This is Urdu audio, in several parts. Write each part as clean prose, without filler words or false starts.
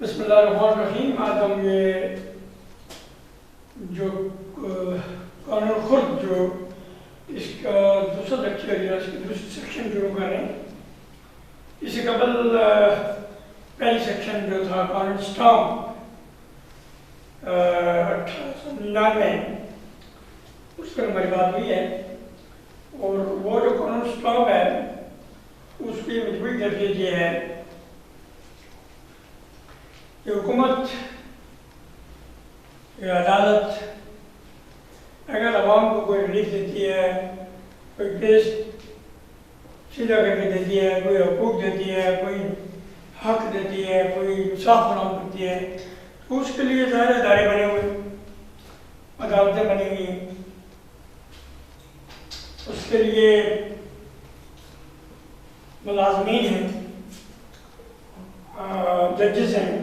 بسم اللہ الرحمن الرحیم. آج ہم یہ جو قانون خرد جو اس کا دوسرا لیکچر یا اس کی دوسری سیکشن شروع کر رہے ہیں. اس سے قبل پہلی سیکشن جو تھا قانون اسٹامپ 1899 اس پر ہماری بات ہوئی ہے. اور وہ جو قانون اسٹامپ ہے اس کی مجموعی کیفیت یہ ہے کہ حکومت یا عدالت اگر عوام کو کوئی ریلیف دیتی ہے، کوئی کیس سیدھا کر کے دیتی ہے، کوئی حقوق دیتی ہے، کوئی حق دیتی ہے، کوئی انصاف فراہم کرتی ہے، تو اس کے لیے ظاہر ادارے بنے ہوئے، عدالتیں بنی ہوئی ہیں. اس کے لیے ملازمین ہیں، ججز ہیں،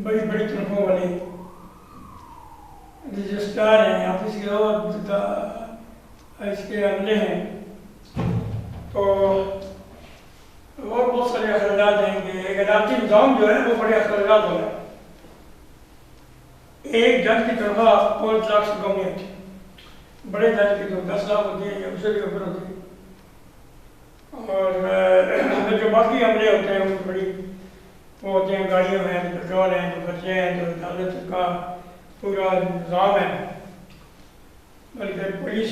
بڑی بڑی تنخواہوں والے رجسٹرار ہیں، آفس کے اور اس کے عملے ہیں. تو اور بہت سارے اخراجات ہیں کہ ایک عدالتی نظام جو ہے وہ بڑے اخراجات ہو رہا ہے. ایک جج کی تنخواہ 5 لاکھ سے کم نہیں ہوتی. بڑے جج کی تو 10 لاکھ ہوتی ہے یا اس سے بھی اوپر ہوتی ہے. اور جو باقی عملے ہوتے ہیں وہ بڑی وہ ہوتے ہیں، گاڑیوں ہیں، تو پیٹرول ہیں، تو خرچے ہیں، تو عدالت کا پورا نظام ہے، بلکہ پولیس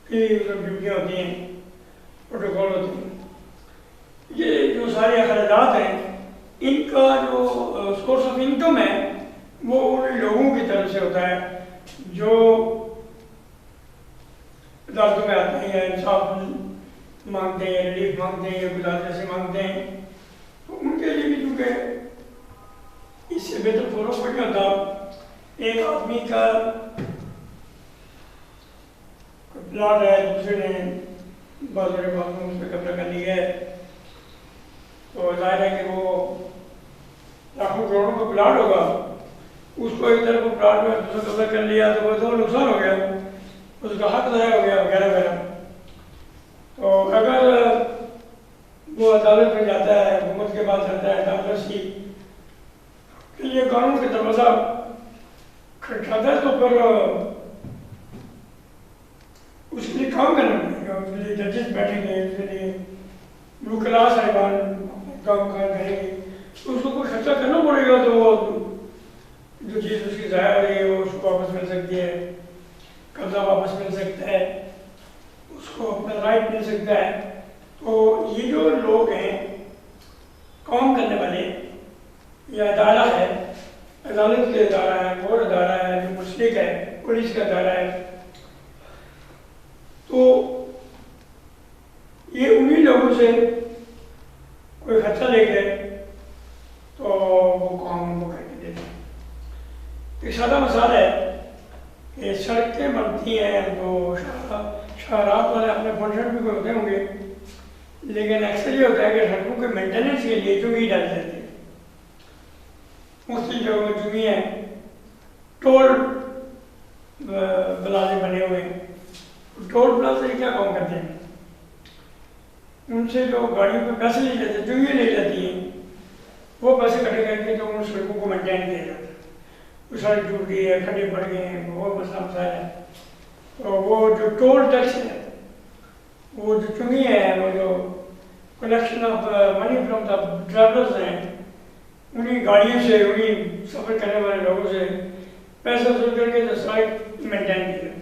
کی ڈیوٹیاں ہوتی ہیں، پروٹوکول ہوتے ہیں. یہ جو سارے اخراجات ہیں ان کا جو سورس آف انکم ہے وہ ان لوگوں کی طرف سے ہوتا ہے جو عدالتوں میں آتے ہیں یا انصاف مانگتے ہیں، ریلیف مانگتے ہیں یا گزارش سے مانگتے ہیں. تو ان کے لیے بھی چونکہ اس سے بہتر فروغ کو نہیں ہوتا. ایک آدمی کا پلاٹ ہے، دوسرے نے بازار بازوں اس پہ قبضہ کر لیا ہے، تو ظاہر ہے کہ وہ لاکھوں کروڑوں کا پلاٹ ہوگا، اس کو ایک طرف پلاٹ میں دوسرا قبضہ کر لیا تو وہ تو نقصان ہو گیا، اس کا حق ضائع ہو گیا وغیرہ وغیرہ. تو اگر وہ عدالت میں جاتا ہے، حکومت کے پاس جاتا ہے، عدالت کی کہ یہ قانون کا دروازہ کھٹکھاتا ہے، تو پھر اس کے لیے کام کرنا پڑے گا. اس کے لیے ججز بیٹھیں گے، اس کے لیے وکلاء صاحبان کام کریں گے، تو اس کو کوئی خرچہ کرنا پڑے گا. تو وہ جو چیز اس کی ضائع ہو رہی ہے وہ اس کو واپس مل سکتی ہے، قبضہ واپس مل سکتا ہے، اس کو اپنا رائٹ مل سکتا ہے. تو یہ جو لوگ ہیں کام کرنے والے، یہ ادارہ ہے، عدالت کے ادارہ ہے، اور ادارہ ہے جو مشرک ہے، پولیس کا ادارہ ہے. تو یہ انہی لوگوں سے کوئی خرچہ لے کے تو وہ کام وہ کر کے دیتے ہیں. ایک سادہ مثال ہے کہ سڑکیں بنتی ہیں تو شاہراہ والے اپنے فنکشن بھی کوئی ہوتے ہوں گے، لیکن اکثر یہ ہوتا ہے کہ سڑکوں کے مینٹیننس کے لیے چنگی ڈال دیتے ہیں. مختلف جگہوں میں چنگی ہیں، ٹول پلازے بنے ہوئے ہیں. ٹول پلازے کیا کام کرتے ہیں؟ ان سے جو گاڑیوں پہ پیسے لے جاتے ہیں، چنگی لے جاتی ہیں، وہ پیسے کٹے کر کے تو ان سڑکوں کو مینٹین کیا جاتا ہے. وہ سڑک ٹوٹ گئی ہے، کھڈے پڑ گئے ہیں، بہت مسئلہ مسائل ہے. تو وہ جو ٹول ٹیکس ہے، وہ جو چنگی ہے، وہ جو collection of money from the travellers ہیں، انہیں گاڑیوں سے، انہیں سفر کرنے والے لوگوں سے پیسہ وصول کر کے جو سڑک مینٹین کی جاتی.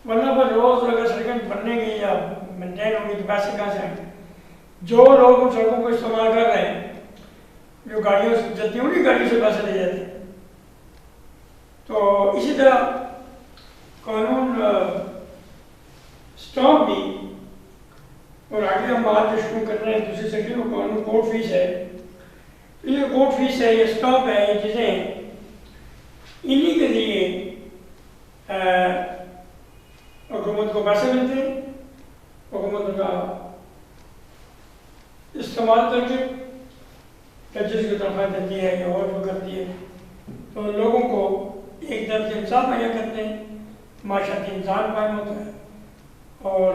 ورنہ پر روز اگر سڑکیں بننے گی یا مینٹین ہوں گی تو پیسے کہاں سے آئیں گے؟ جو لوگ ان سڑکوں کو استعمال کر رہے ہیں، جو گاڑیوں سے چلتی ہیں، انہیں گاڑیوں سے پیسے لے جاتے ہیں. تو اسی طرح قانون اسٹامپ بھی، اور آگے ہم بات جو شروع کر رہے ہیں دوسری سیکشن میں، قانون کورٹ فیس ہے. یہ کورٹ فیس ہے، یہ اسٹامپ ہے، یہ چیزیں انہی کے لیے حکومت کو پیسے ملتے ہیں. حکومت کا استعمال کر کے ججز کی تنخواہ دیتی ہے یا اور جو کرتی ہے، تو لوگوں کو ایک طرف سے انصاف مہیا کرتے ہیں، معاشرتی نظام قائم ہوتا ہے، اور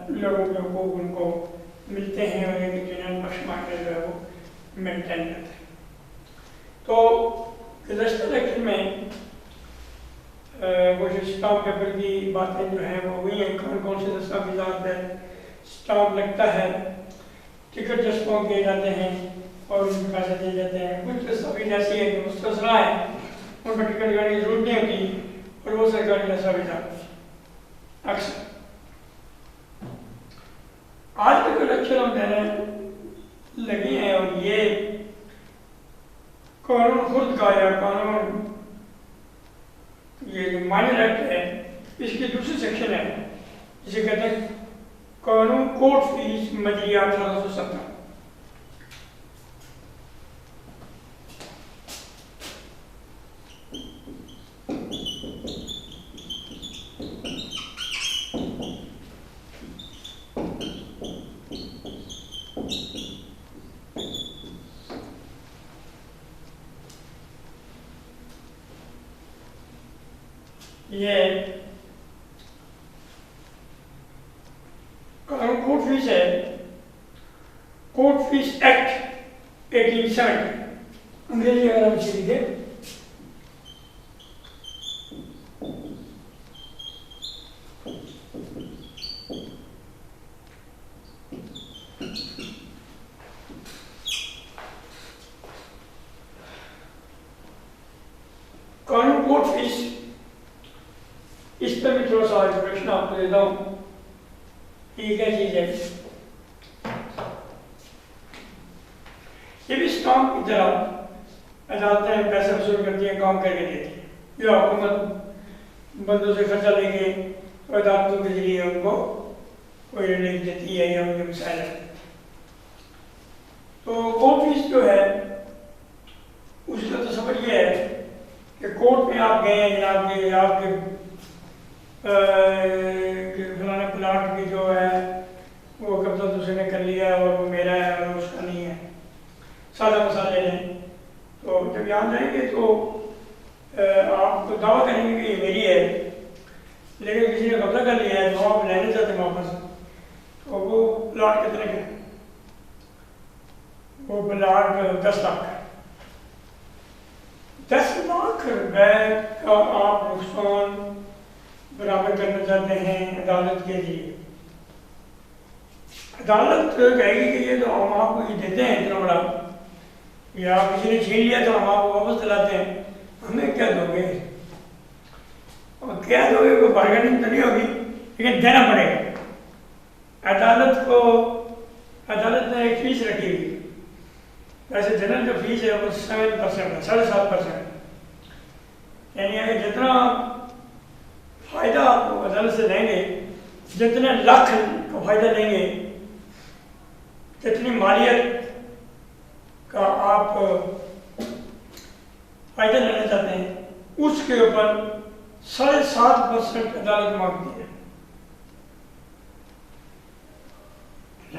لوگوں کے حقوق ان کو ملتے ہیں، اور ایک جنرل بخش معاشرہ جو ہے وہ مینٹین کرتے ہیں. تو گزشتہ لیکچر میں وہ جو اسٹامپ پیپر کی باتیں جو ہیں وہ ہوئی ہیں، کون کون سے دستاویزات پہ اسٹامپ لگتا ہے، ٹکٹ جسپوں کیے جاتے ہیں اور ان کے پیسے دیے جاتے ہیں. کچھ دستاویز ایسی ہے کہ مستثنا ہے، ان پر ٹکٹ لگانے کی ضرورت نہیں ہوتی اور وہ سرکاری دستاویزات اکثر. آج کا جو لیکچر ہم دینے لگے ہیں اور یہ قانون خود کا یا قانون یہ جو مائنر ایکٹ ہے اس کی دوسری سیکشن ہے جسے کہتے ہیں قانون کورٹ فیس مجریہ 1870. یہ قانون کورٹ فیس ہے، کورٹ فیس ایکٹ 1870 انگریزی اگر ہم اسے لکھیں. قانون کورٹ فیس، اس پہ بھی تھوڑا سا انٹروڈکشن آپ کو دیتا ہوں. یہ کیا چیز ہے؟ یہ بھی اسٹامپ کی طرح عدالتیں پیسے وصول کرتی ہیں، کام کر کے دیتی ہیں. جو حکومت بندوں سے خرچہ لے کے عدالتوں کے ذریعے ان کو کوئی ریلیف دیتی ہے یا ان کے مسائل ہے. تو کورٹ فیس جو ہے اس کا تصور یہ ہے کہ کورٹ میں آپ گئے ہیں جناب کہ آپ کے فلانے پلاٹ کی جو ہے وہ قبضہ دوسرے نے کر لیا ہے اور وہ میرا ہے اور اس کا نہیں ہے، سادہ مسئلہ لیں. تو جب یہاں جائیں گے تو آپ تو دعویٰ کریں گے کہ یہ میری ہے، لیکن کسی نے قبضہ کر لیا ہے تو آپ لینے چاہتے ہیں واپس. تو وہ پلاٹ کتنے کا ہے؟ وہ پلاٹ 10 لاکھ کا. 10 لاکھ روپے کا آپ نقصان برابر کرنا چاہتے ہیں عدالت کے لیے. عدالت کہے گی کہ یہ تو ہم آپ کو یہ دیتے ہیں اتنا بڑا، یا کسی نے چھین لیا تو ہم آپ کو واپس دلاتے ہیں، ہمیں کیا دو گے؟ اور کیا دو گے؟ کوئی بارگیننگ تو نہیں ہوگی لیکن دینا پڑے گا. عدالت نے ایک فیس رکھی ہوئی، ویسے جنرل جو فیس ہے وہ 7% ہے، 7.5%. یعنی کہ جتنا فائدہ آپ کو عدالت سے لیں گے، جتنے لاکھ کا فائدہ لیں گے، جتنی مالیت کا آپ فائدہ لینا چاہتے ہیں اس کے اوپر 7.5% عدالت مانگتی ہے.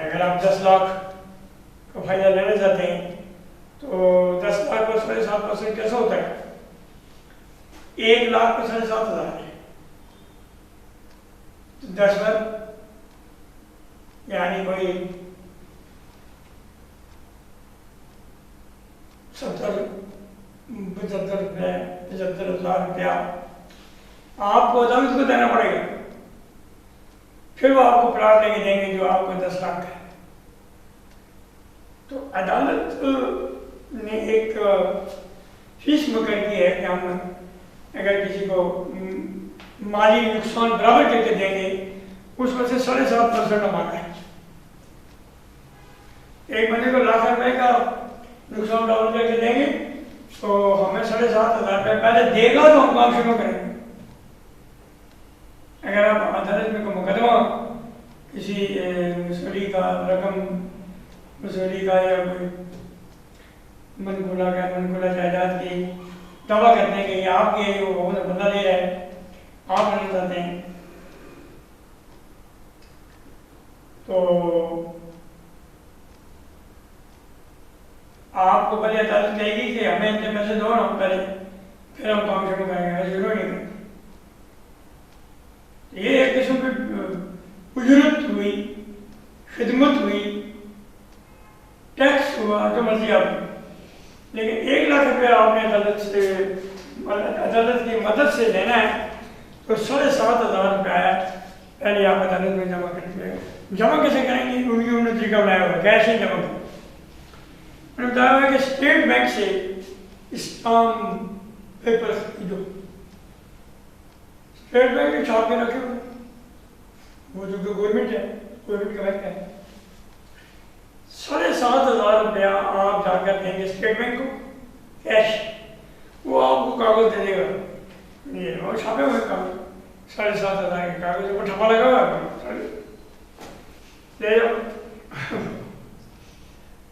اگر آپ 10 لاکھ کا فائدہ لینا چاہتے ہیں تو 10 لاکھ پر 7.5% کیسا ہوتا ہے؟ 1 لاکھ پر 7,500 ہے. 10 یعنی کوئی 75 روپئے 75,000 روپیہ آپ کو عدالت کو دینا پڑے گا. پھر وہ آپ کو پلاٹ لے کے دیں گے جو آپ کو 10 لاکھ ہے. تو عدالت نے ایک فیس مقرر کی ہے کہ ہم اگر کسی کو مالی نقصان برابر کر کے دیں گے اس میں سے 7.5% مانگا ہے. ایک بندے کو لاکھ روپے کا نقصان برابر کر کے دیں گے تو ہمیں 7,500 روپے پہلے دے گا تو ہم کام شروع کریں گے. اگر آپ عدالت میں کوئی مقدمہ کسی مسئلے کا رقم مسئلے کا یا کوئی منقولہ جائیداد کی دعویٰ کرتے ہیں کہ یہ آپ کے وہ بندہ لے رہا ہے، آپ لینا چاہتے ہیں، تو آپ کو پہلے عدالت کہے گی کہ ہمیں اتنے پیسے دو نا پہلے، پھر ہم کام شروع کریں گے. ضرور نہیں کریں. یہ ایک قسم کی اجرت ہوئی، خدمت ہوئی، ٹیکس ہوا، جو مرضی آپ. لیکن 1,00,000 روپیہ آپ نے عدالت کی مدد سے لینا ہے تو 7,500 روپیہ ہے، پہلے آپ عدالت میں جمع کریں گے. جمع کیسے کریں گے؟ انہوں نے طریقہ بنایا ہوا ہے، کیش ہی جمع کریں. میں نے بتایا ہوا ہے کہ اسٹیٹ بینک سے اسٹام پیپر خریدو، اسٹیٹ بینک میں چھاپ کے رکھے ہوئے، وہ جو کہ گورنمنٹ ہے، گورنمنٹ کا بینک ہے. 7,500 روپیہ آپ جا کر دیں گے اسٹیٹ بینک کو کیش، وہ آپ کو کاغذ دے دے گا. یہ وہ چھاپے ہوئے کاغذ 7,500 کے کاغذ، وہ ٹھپا لگا ہوا لے جاؤ.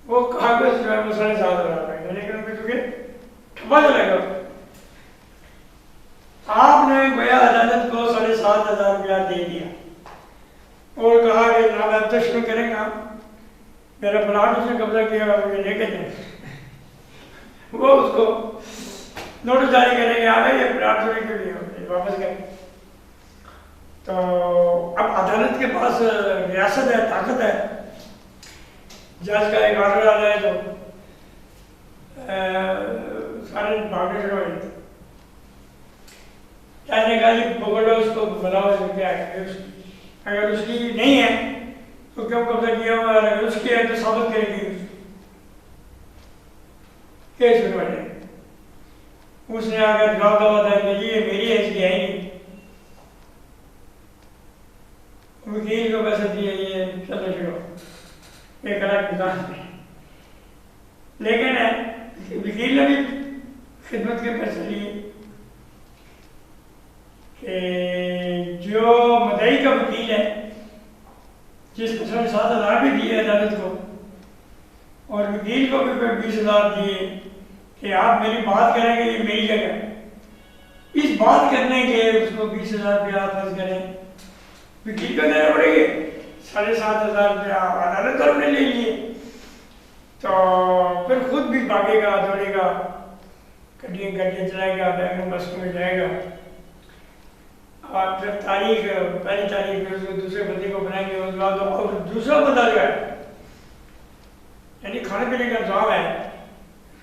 وہ کاغذ جو ہے وہ 7,500 کا، لیکن چونکہ ٹھپا جو لگا آپ نے گویا عدالت کو 7,500 روپیہ دے دیا اور کہا کہ جناب اب تو شروع کریں گا، میرا پلاٹ اس نے قبضہ کیا مجھے لے کے دیں. وہ اس کو نوٹس جاری کریں گے، آگے یہ پلاٹ چوری کے لیے واپس کریں. تو اب عدالت کے پاس ریاست ہے، طاقت ہے. جج کا ایک آرڈر آ جائے تو سارے بھاگنے شروع ہو جاتے. جج نے کہا جی پکڑ لو اس کو، بتاؤ کیا ہے. اگر اس کی نہیں ہے تو کیوں قبضہ کیا ہوا ہے، اگر اس کی ہے تو ثابت کریں گے. کیس شروع ہو جائے. اس نے آ کر جواب دعویٰ ہے کہ جی یہ میری ہے، اس کی ہے ہی نہیں. وکیل کو پیسے دیے، یہ چلو شروع ایک الگ نظام ہے. لیکن وکیل نے بھی خدمت کے پیسے لیے کہ جو مدعی کا وکیل ہے، جس کو 7,500 بھی دیے عدالت کو، اور وکیل کو بھی 20,000 دیے کہ آپ میری بات کریں گے، یہ میری جگہ ہے. اس بات کرنے کے اس کو 20,000 روپیہ واپس کریں، وکیل کو دینا پڑے گی. 7,500 روپیہ عدالت طرف نے لے لیے تو پھر خود بھی بھاگے گا، دوڑے گا، گڈیاں چلائے گا، بینکوں بسوں میں جائے گا. اور پھر تاریخ پہلی تاریخ میں اس کو دوسرے بندے کو بنائیں گے. اس کے بعد اور دوسرا بندہ جو ہے، یعنی کھانے پینے کا انتظام ہے،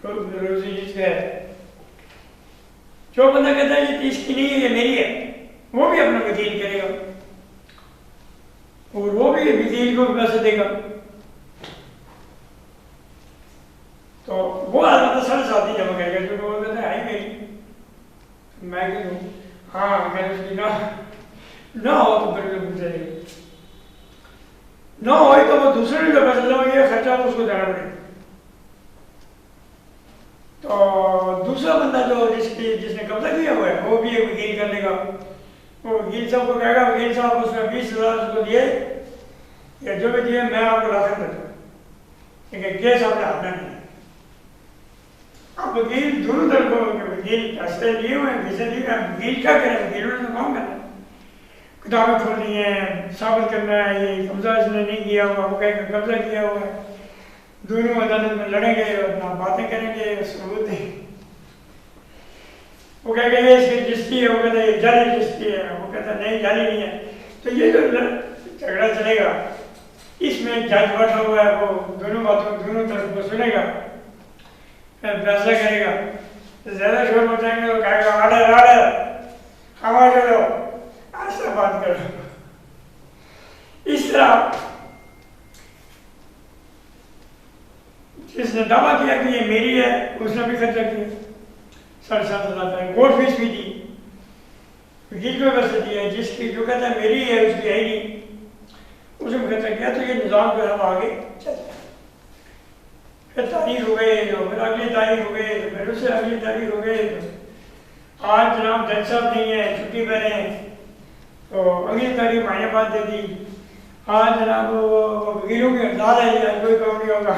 روزی جس کا ہے، جو بندہ کہتا ہے یہ اس کی نہیں ہے، یہ میری ہے، وہ بھی اپنا وکیل کرے گا اور وہ بھی وکیل کو بھی پیسے دے گا. تو وہ عدالت 7,500 جمع کرے گا، جو وہ کہتا ہے آئی میری، میں کہ دوں. ہاں اگر اس کی نہ ہو تو پھر پوچھے نہ ہوئی تو وہ دوسرے نے جو پیسے لو گے خرچہ اس کو دینا پڑے گا. تو دوسرا بندہ جو جس نے قبضہ کیا ہوا ہے وہ بھی ایک وکیل کر لے گا. وہ وکیل صاحب کو کہے گا وکیل صاحب اس میں 20,000 اس کو دیے یا جو بھی دیے میں آپ کو راشن کر دوں، لیکن کیس آپ نے ہاتھ میں نہیں. اب وکیل دونوں طرفوں وکیل پیسے لیے ہوئے ہیں، پیسے لیے ہوئے ہیں، وکیل کیا کریں؟ وکیلوں نے تو کام کرنا ہے، کتابیں کھولنی ہیں، ثابت کرنا ہے یہ قبضہ اس نے نہیں کیا ہوا، وہ کہے کہ قبضہ کیا ہوا ہے. دونوں عدالت میں لڑیں گے، اپنا باتیں کریں گے، ثبوت دیں. وہ کہے کہ یہ اس کی رجسٹری ہے، وہ کہتا ہے یہ جعلی رجسٹری ہے، وہ کہتا ہے نہیں جعلی نہیں ہے. تو یہ جو جھگڑا چلے گا اس میں جج بیٹھا ہوا ہے، وہ دونوں باتوں دونوں طرف کو سنے گا، فیصلہ کرے گا. زیادہ شور مچائیں گے تو کہے گا آرڈر خاموش ہو جاؤ، ایسا بات کرو. اس طرح جس نے دعویٰ کیا کہ یہ میری ہے اس نے بھی خرچہ کیا، 7,500 کورٹ فیس بھی دی، وکیل کو پیسے دیے. جس کی جو کہتا ہے میری ہے اس کی ہے ہی نہیں، اس نے خرچہ کیا. تو یہ نظام جو ہے وہ آگے چلتا ہے. پھر تاریخ ہو گئے، پھر اگلی تاریخ ہو گئے، پھر اس سے اگلی تاریخ ہو گئے. آج جناب جج صاحب نہیں ہے، چھٹی پہ رہے ہیں، تو اگلی تاریخ مہینے بعد دے دی. آج جناب وکیلوں کی ہڑتال ہے، آج کوئی کام نہیں ہوگا.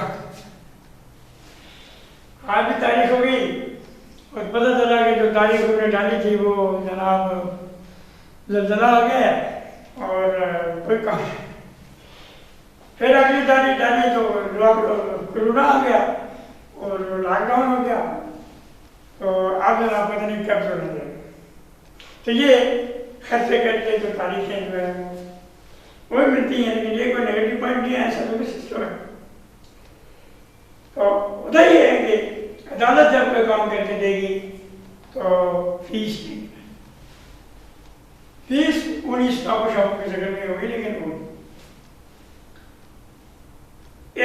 آج بھی تاریخ ہو گئی اور پتہ چلا کہ جو تاریخ انہوں نے ڈالی تھی وہ جناب زلزلہ آ گیا اور کوئی کام نہیں. پھر اگلی تاریخ ڈالی تو کرونا آ گیا اور لاک ڈاؤن ہو گیا. تو اب جناب پتہ نہیں کب سونا جائے گا. تو یہ خرچے کر کے جو تاریخیں جو ہیں وہ ملتی ہیں، لیکن یہ کوئی نیگیٹو پوائنٹ نہیں ہے، ایسا تو بھی سسٹم ہے. تو ادھر یہ ہے کہ عدالت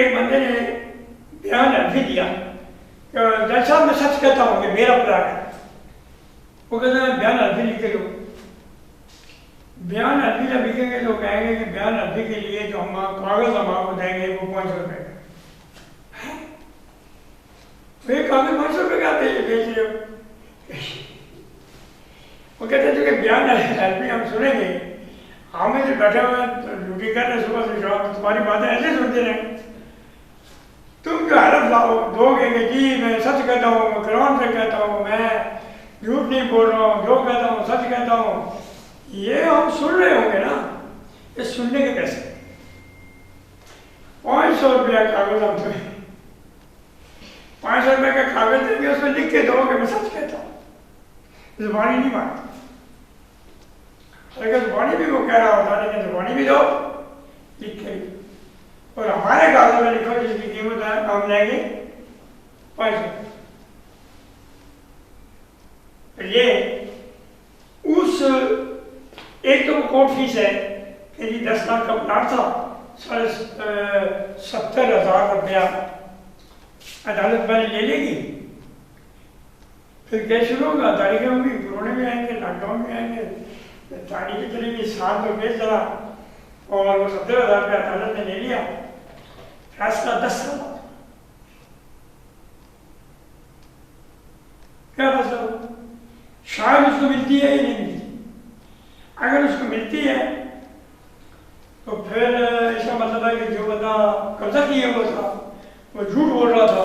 ایک بندے نے بیان عرفی دیا کہ جج صاحب میں سچ کہتا ہوں کہ میرا پلاٹ ہے. وہ کہتے ہیں بیان عرفی لکھ کے دو. بیان عرفی جب لکھیں گے تو کہیں گے کہ بیان عرفی کے لیے جو ہم کاغذ ہم آپ کو دیں گے وہ 500 روپے کا. یہ کاغذ 500 روپے کا بیچ رہے ہو. وہ کہتے ہیں کہ بیان عرفی ہم سنیں گے, ہم جو بیٹھے ہوئے ہیں ڈیوٹی کر رہے صبح سے شام, تمہاری باتیں ایسے سنتے رہیں. تم جو حرف لاؤ دو گے کہ جی میں سچ کہتا ہوں, میں قرآن سے کہتا ہوں, میں جھوٹ نہیں بول رہا ہوں, جو کہتا ہوں سچ کہتا ہوں, یہ ہم سن رہے ہوں گے نا. یہ سننے کے پیسے 500 روپیہ کاغذ ہم تمہیں 500 روپے کا کاغذ دیں گے, اس میں لکھ کے دو کہ میں سچ کہتا ہوں. زبانی نہیں مانتی, اگر زبانی بھی وہ کہہ رہا ہوتا لیکن زبانی بھی دو لکھ کے. اور ہمارے کاغذ میں لکھو جس کی قیمت ہے ہم لیں گے 500. یہ اس ایک تو کورٹ فیس ہے کہ جی 10 لاکھ کا پلاٹ تھا, 70,000 روپیہ عدالت پہلے لے لے گی, پھر کیس شروع ہوگا, تاریخیں ہوں گی, کورونا بھی آئیں گے, لاک ڈاؤن بھی آئیں گے, تاریخیں چلے گی, سال تو کیس چلا اور وہ 70,000 روپیہ عدالت نے لے لیا. فیصلہ 10 سال بعد کیا فیصلہ ہو, شاید اس کو ملتی ہے یا نہیں ملتی. اگر اس کو ملتی ہے تو پھر اس کا مطلب ہے کہ جو بندہ قبضہ کیا ہوا تھا وہ جھوٹ بول رہا تھا,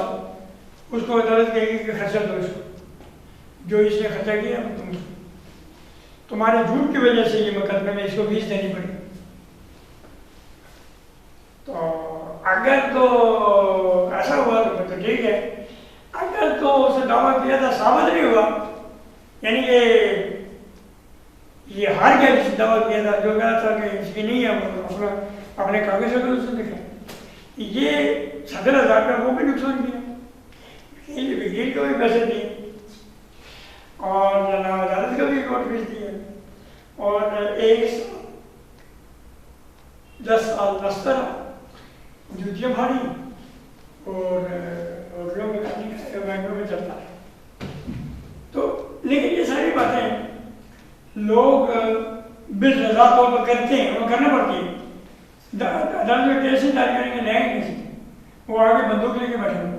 اس کو عدالت کہے گی کہ خرچہ دو اس کو, جو اس نے خرچہ کیا تمہارے جھوٹ کی وجہ سے یہ مقدمے میں اس کو فیس دینی پڑی. تو اگر تو ایسا ہوا تو ٹھیک ہے, اگر تو اسے دعویٰ کیا تھا ثابت نہیں ہوا, یعنی کہ یہ ہار گیا جس دعویٰ کیا تھا, جو کہا تھا کہ اس کی نہیں ہے, اپنے کاغذ سے اس نے دکھا, یہ 70,000 کا وہ بھی نقصان کیا, وکیل کو بھی پیسے دیے اور عدالت کو بھی کورٹ فیس دی ہے, اور 10 سال دستر جوتیاں بھاری اور ہوٹلوں میں بینکوں میں چلتا ہے. تو لیکن یہ ساری باتیں لوگ بالرضا طور پر کرتے ہیں, وہ کرنا پڑتی ہے. عدالت میں کیسے دائر کریں گے, لیں گے کسی, وہ آگے بندوق لے کے بیٹھے ہوئے,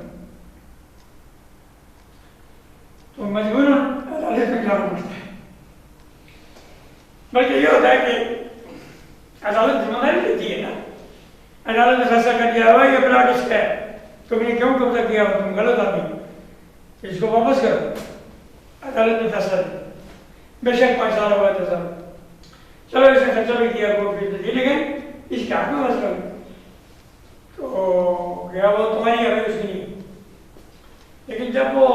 تو مجبوراً عدالت میں جانا پڑتا ہے. بلکہ یہ ہوتا ہے کہ عدالت ذمہ داری لیتی ہے نا, عدالت نے فیصلہ کر دیا ہوا یہ پلاٹ اس کا ہے, تم نے کیوں قبضہ کیا ہوا, تم غلط آدمی, اس کو واپس کرو. عدالت نے فیصلہ دیا, بے شک 5 سال ہوا تھا سر, چلو اس نے خرچہ بھی کیا کورٹ فیس دی, لیکن اس کے حق میں فیصلہ ہوا تو گیا وہ تمہاری ہے, اس کی نہیں. لیکن جب وہ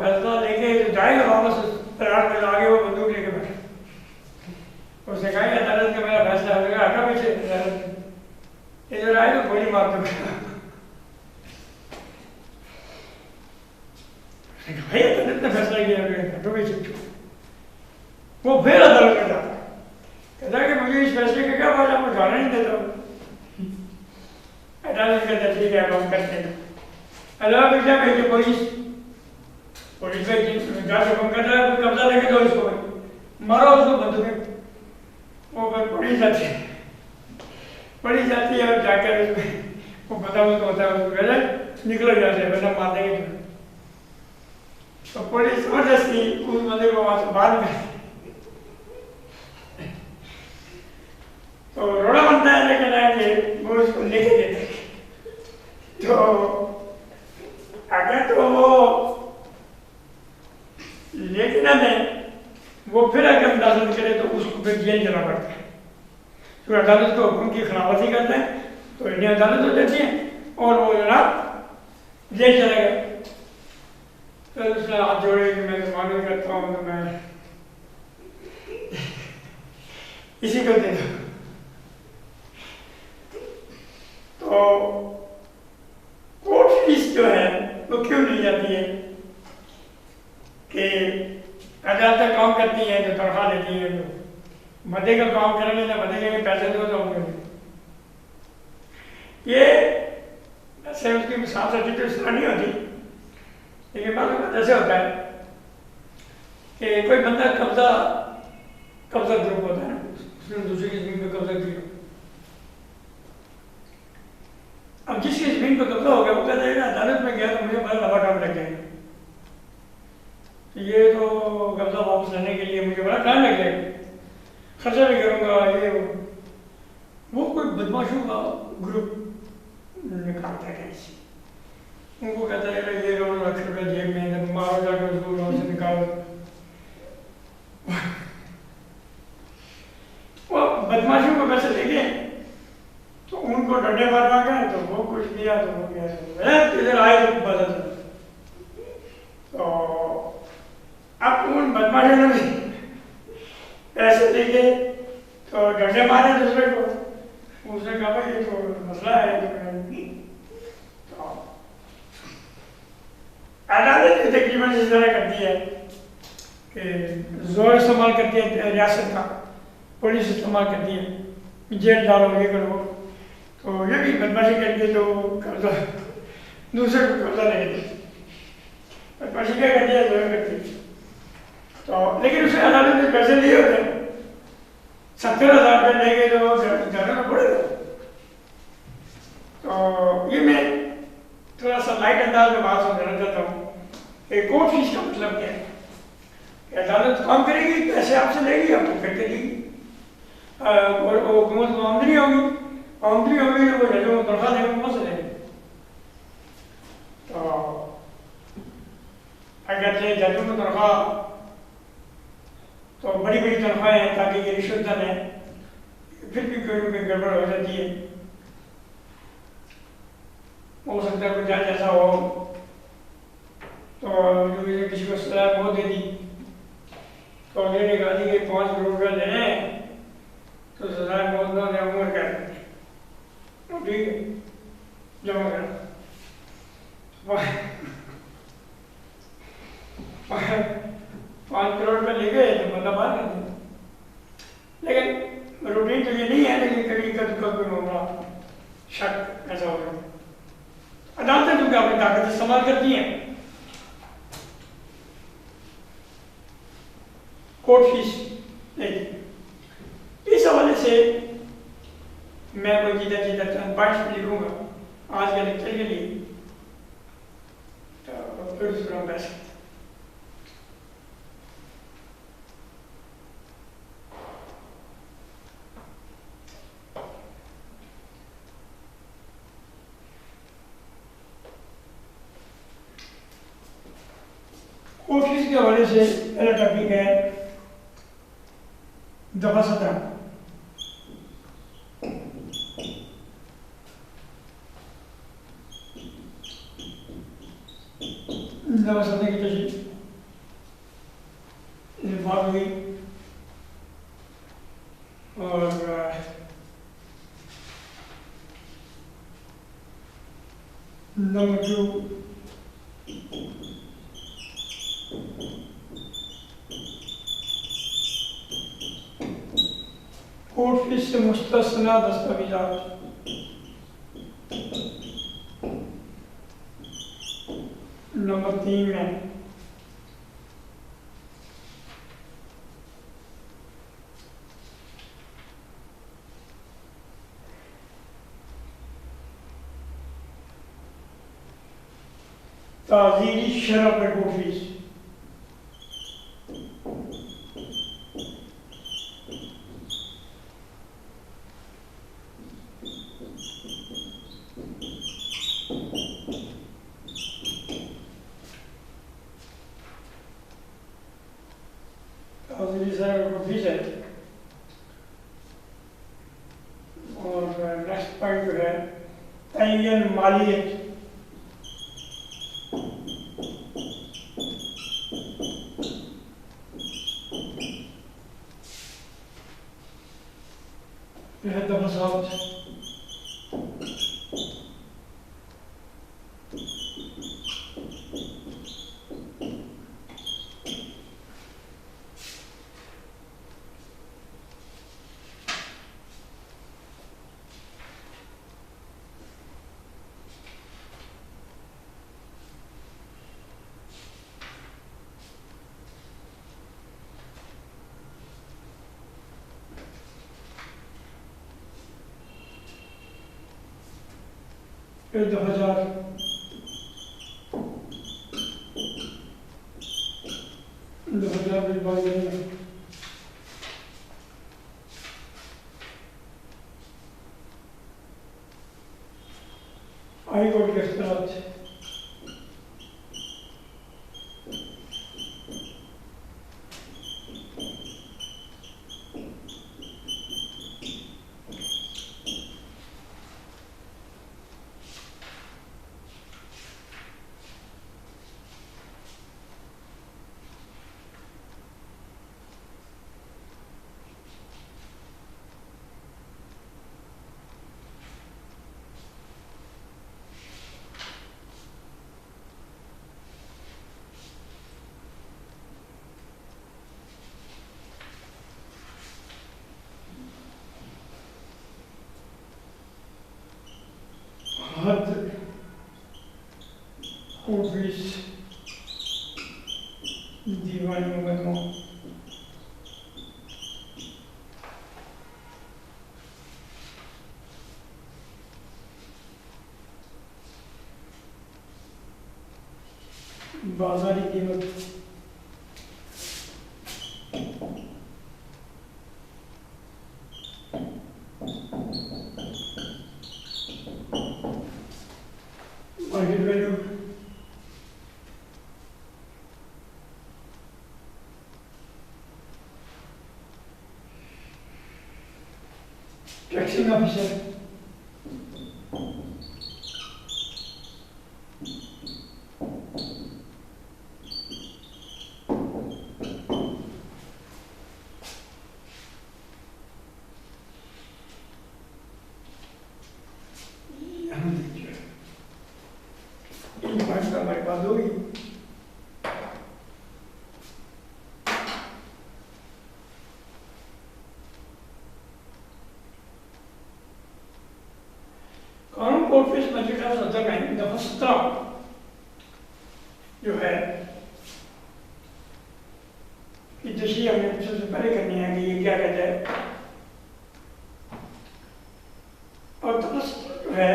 فیصلہ لے کے جائے گا واپس پلاٹ میں آگے, وہ بندوق لے کے بیٹھے, اس نے کہا کہ عدالت کا میرا فیصلہ ہو گیا, ہٹا پیچھے عدالت میں, ادھر آئے تو گولی مار دوں گا. بھائی عدالت نے فیصلہ کیا, ہٹو پیچھے. وہ پھر عدالت میں جاتا ہے, کہتا ہے کہ مجھے اس فیصلے کا کیا فائدہ, میں جانا نہیں دیتا ہوں. عدالت کا ٹھیک ہے ہم کرتے ہیں. عدالت میں کیا بھیجے, پولیس میں جا کے حکم کر رہا ہے قبضہ لے کے دو اس کو, مارو اس کو بندوق. وہ پولیس جاتی ہے, پولیس جاتی ہے اور جا کر اس میں وہ پتا اس کو ہوتا ہے, اس کو کہتے نکلو جاتے ہیں, ورنہ مار دیں گے. تو پولیس زبردستی اس بندے کو وہاں سے باہر نکالتی, تو روڑا بنتا ہے, لیکن آگے وہ اس کو لے کے دیتے. تو اگر تو وہ لے کے نہ دیں, وہ پھر اگر عدالت کرے تو اس کو پھر جیل جانا پڑتا ہے, کیونکہ عدالت کو حکم کی خلاف ورزی کرتے ہیں تو انہیں عدالت ہو جاتی ہے اور وہ جناب جیل چلے گئے. پھر اس نے ہاتھ جوڑے کہ میں معلوم کرتا ہوں تو میں اسی کو دے دوں. تو کورٹ فیس جو ہے وہ کیوں لی جاتی ہے کہ عدالتیں کام کرتی ہیں جو تنخواہ دیتی ہیں, جو مدے کا کام کرنے لگے, مدے کے پیسے دو تو ہم کریں. یہ سے اس کی مثال سچی تو اس طرح نہیں ہوتی، لیکن بعض اوقات ایسے ہوتا ہے کہ کوئی بندہ قبضہ گروپ ہوتا ہے، اس نے دوسری کی زمین پہ قبضہ کیا، اب جس کی زمین پہ قبضہ ہو گیا وہ کہتا ہے کہ عدالت میں گیا تو مجھے بڑا لمبا ٹائم لگ جائے گا، یہ تو قبضہ واپس لینے کے لیے مجھے بڑا ٹائم لگ جائے گا، خرچہ بھی کروں گا، یہ وہ کوئی بدماشوں کا گروپ نکالتا ہے کیسی، ان کو کہتا ہے کہ یہ روز رکھ روپے جیب میں مارو جا کے اس کو روز سے نکالو، وہ بدماشوں کو پیسے لے گئے تو ان کو ڈنڈے ماروا گئے تو وہ کچھ کیا تو وہ کیا ادھر آئے تو بدل، تو اب ان بدماشوں نے بھی پیسے لے گئے تو ڈنڈے مارے دوسرے کو، اس نے کہا بھائی یہ تو مسئلہ ہے، تو عدالت نے تقریباً اس طرح کرتی ہے کہ زور استعمال کرتی ہے ریاست کا، پولیس استعمال کرتی ہے، جیل ڈالو یہ کرو، تو یہ بھی بدماشی کر کے تو قبضہ دوسرے کو قبضہ لے لیتے، بدماشی کیا کرتی ہے زور کرتی ہے، تو لیکن اس نے عدالت نے پیسے لیے ہوتے ہیں 70,000 روپئے لے گئے تو جانا نہ پڑے گا، تو یہ میں تھوڑا سا لائٹ انداز میں بات سمجھانا چاہتا ہوں کہ کورٹ فیس کا مطلب کیا ہے کہ عدالت کام کرے گی، پیسے آپ سے لے گی، آپ کو پھر کے دے گی، اور حکومت کو آمدنی ہوگی تو وہ ججوں کو تنخواہ دے گا، وہاں سے لے گی، تو اگر ججوں کو تنخواہ تو بڑی بڑی تنخواہیں ہیں تاکہ یہ رشوت دن ہے، پھر بھی کوئی نہ کوئی گڑبڑ ہو جاتی ہے، ہو سکتا ہے کوئی جج ایسا ہو تو جو کسی کو سزا موت دے دی تو یہ نے کہا کہ 5 کروڑ روپئے لینے ہیں تو سزا موت نہ دے عمر کر دیں، ٹھیک ہے جمع کر 5 کروڑ روپئے لے گئے تو بندہ باہر کر دیں، لیکن روٹین تو یہ نہیں ہے، لیکن کبھی کبھی کوئی معاملہ شک ایسا ہو گیا، عدالتیں کیونکہ اپنی طاقت استعمال کرتی ہیں، کورٹ فیس نہیں، اس حوالے سے میں کوئی چند پوائنٹس لکھوں گا آج کے لیکچر کے لیے، تو پھر اس پر ہم بحث کرتے ہیں۔ کورٹ فیس کے حوالے سے پہلا ٹاپک ہے دفعہ 17، دفعہ 17 کی تشریح بات ہوئی، اور نمبر 2 کورٹ فیس سے مستثنی دستاویزات، نمبر 3 میں تعزیری شرح پر کورٹ فیس، تعزیری شرح پر کورٹ فیس ہے، اور نیکسٹ پوائنٹ جو ہے تعین مالیت، دفعہ 7 دفعہ پھر 2000 ہائی کورٹ کے اختیارات تھے. حد کورٹ فیس دیوانی مقدمہ بازاری قیمت مارکیٹ ویلیو ٹیکسنگ آفیسر ہمارے پاس ہوگی. قانون کورٹ فیس بجٹ آف 70 میں دفعہ 17 جو ہے کہ تشریح ہم نے سب سے پہلے کرنی ہے کہ یہ کیا کہتا ہے. اور دفعہ 17 جو ہے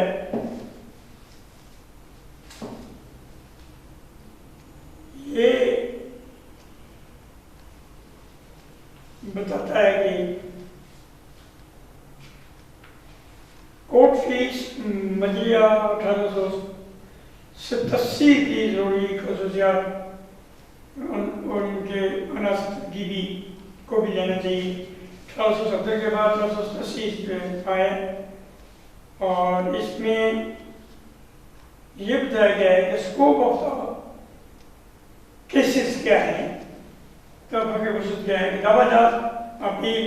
یہ بتاتا ہے کہ کورٹ فیس مجریہ 1887 کی ضروری خصوصیات اور ان کے عناصر کی بھی کو بھی لینا چاہیے. 1870 کے بعد 1887 میں آئے اور اس میں یہ بتایا گیا ہے کہ اسکوپ آف دا کیسز کیا ہے. توفیق وسعت کیا ہے. دعویٰ جات اپیل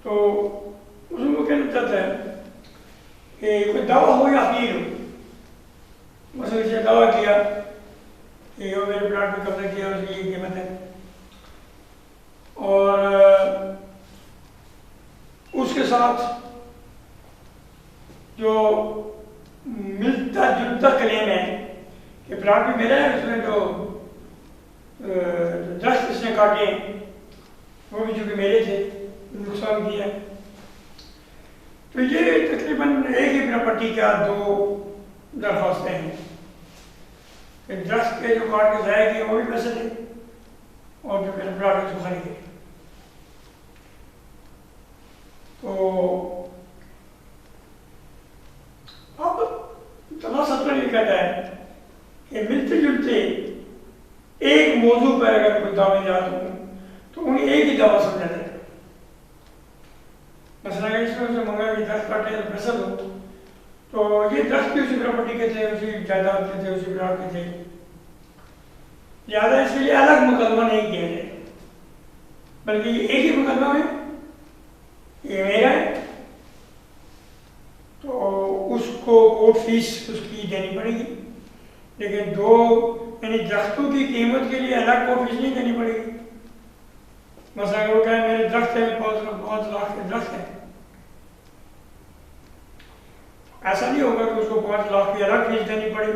تو اس کو کہنا چاہتا ہے کہ کوئی دعویٰ ہو یا اپیل ہو. مثلا کسی نے دعویٰ کیا کہ وہ میرے پلاٹ پہ قبضہ کیا اس کی یہ قیمت ہے اور اس کے ساتھ جو ملتا جلتا کلیم ہے کہ پلاٹ بھی میرا ہے, اس میں جو درخت اس نے کاٹے وہ بھی چونکہ میرے تھے, نقصان کیا. تو یہ تقریباً ایک ہی پراپرٹی کا دو درخواستیں ہیں. درخت کے جو کاٹ کے ضائع کیے وہ بھی پیسے تھے اور جو میرے پلاٹ اس کو خریدے. تو اب دفعہ 17 یہ کہتا ہے کہ ملتے جلتے ایک موضوع پر اگر کوئی دعوے جات ہوں تو انہیں ایک ہی دعویٰ سمجھا جاتا ہے. مثلا اگر اس میں اسے منگا کہ درخت کاٹے تو پیسہ دو, تو یہ درخت بھی اسی پراپرٹی کے تھے, اسی جائیداد کے تھے, اسی پلاٹ کے تھے, لہٰذا اس کے لیے الگ مقدمہ نہیں کیا جائے بلکہ یہ ایک ہی مقدمہ ہے, یہ میرا ہے. تو اس کو کورٹ فیس اس کی دینی پڑے گی, لیکن دو یعنی درختوں کی قیمت کے لیے الگ کورٹ فیس نہیں دینی پڑے گی. مثلا اگر وہ کہیں میرے درخت ہے 5 لاکھ کے درخت ہے, ایسا نہیں ہوگا کہ اس کو 5 لاکھ کی الگ فیس دینی پڑے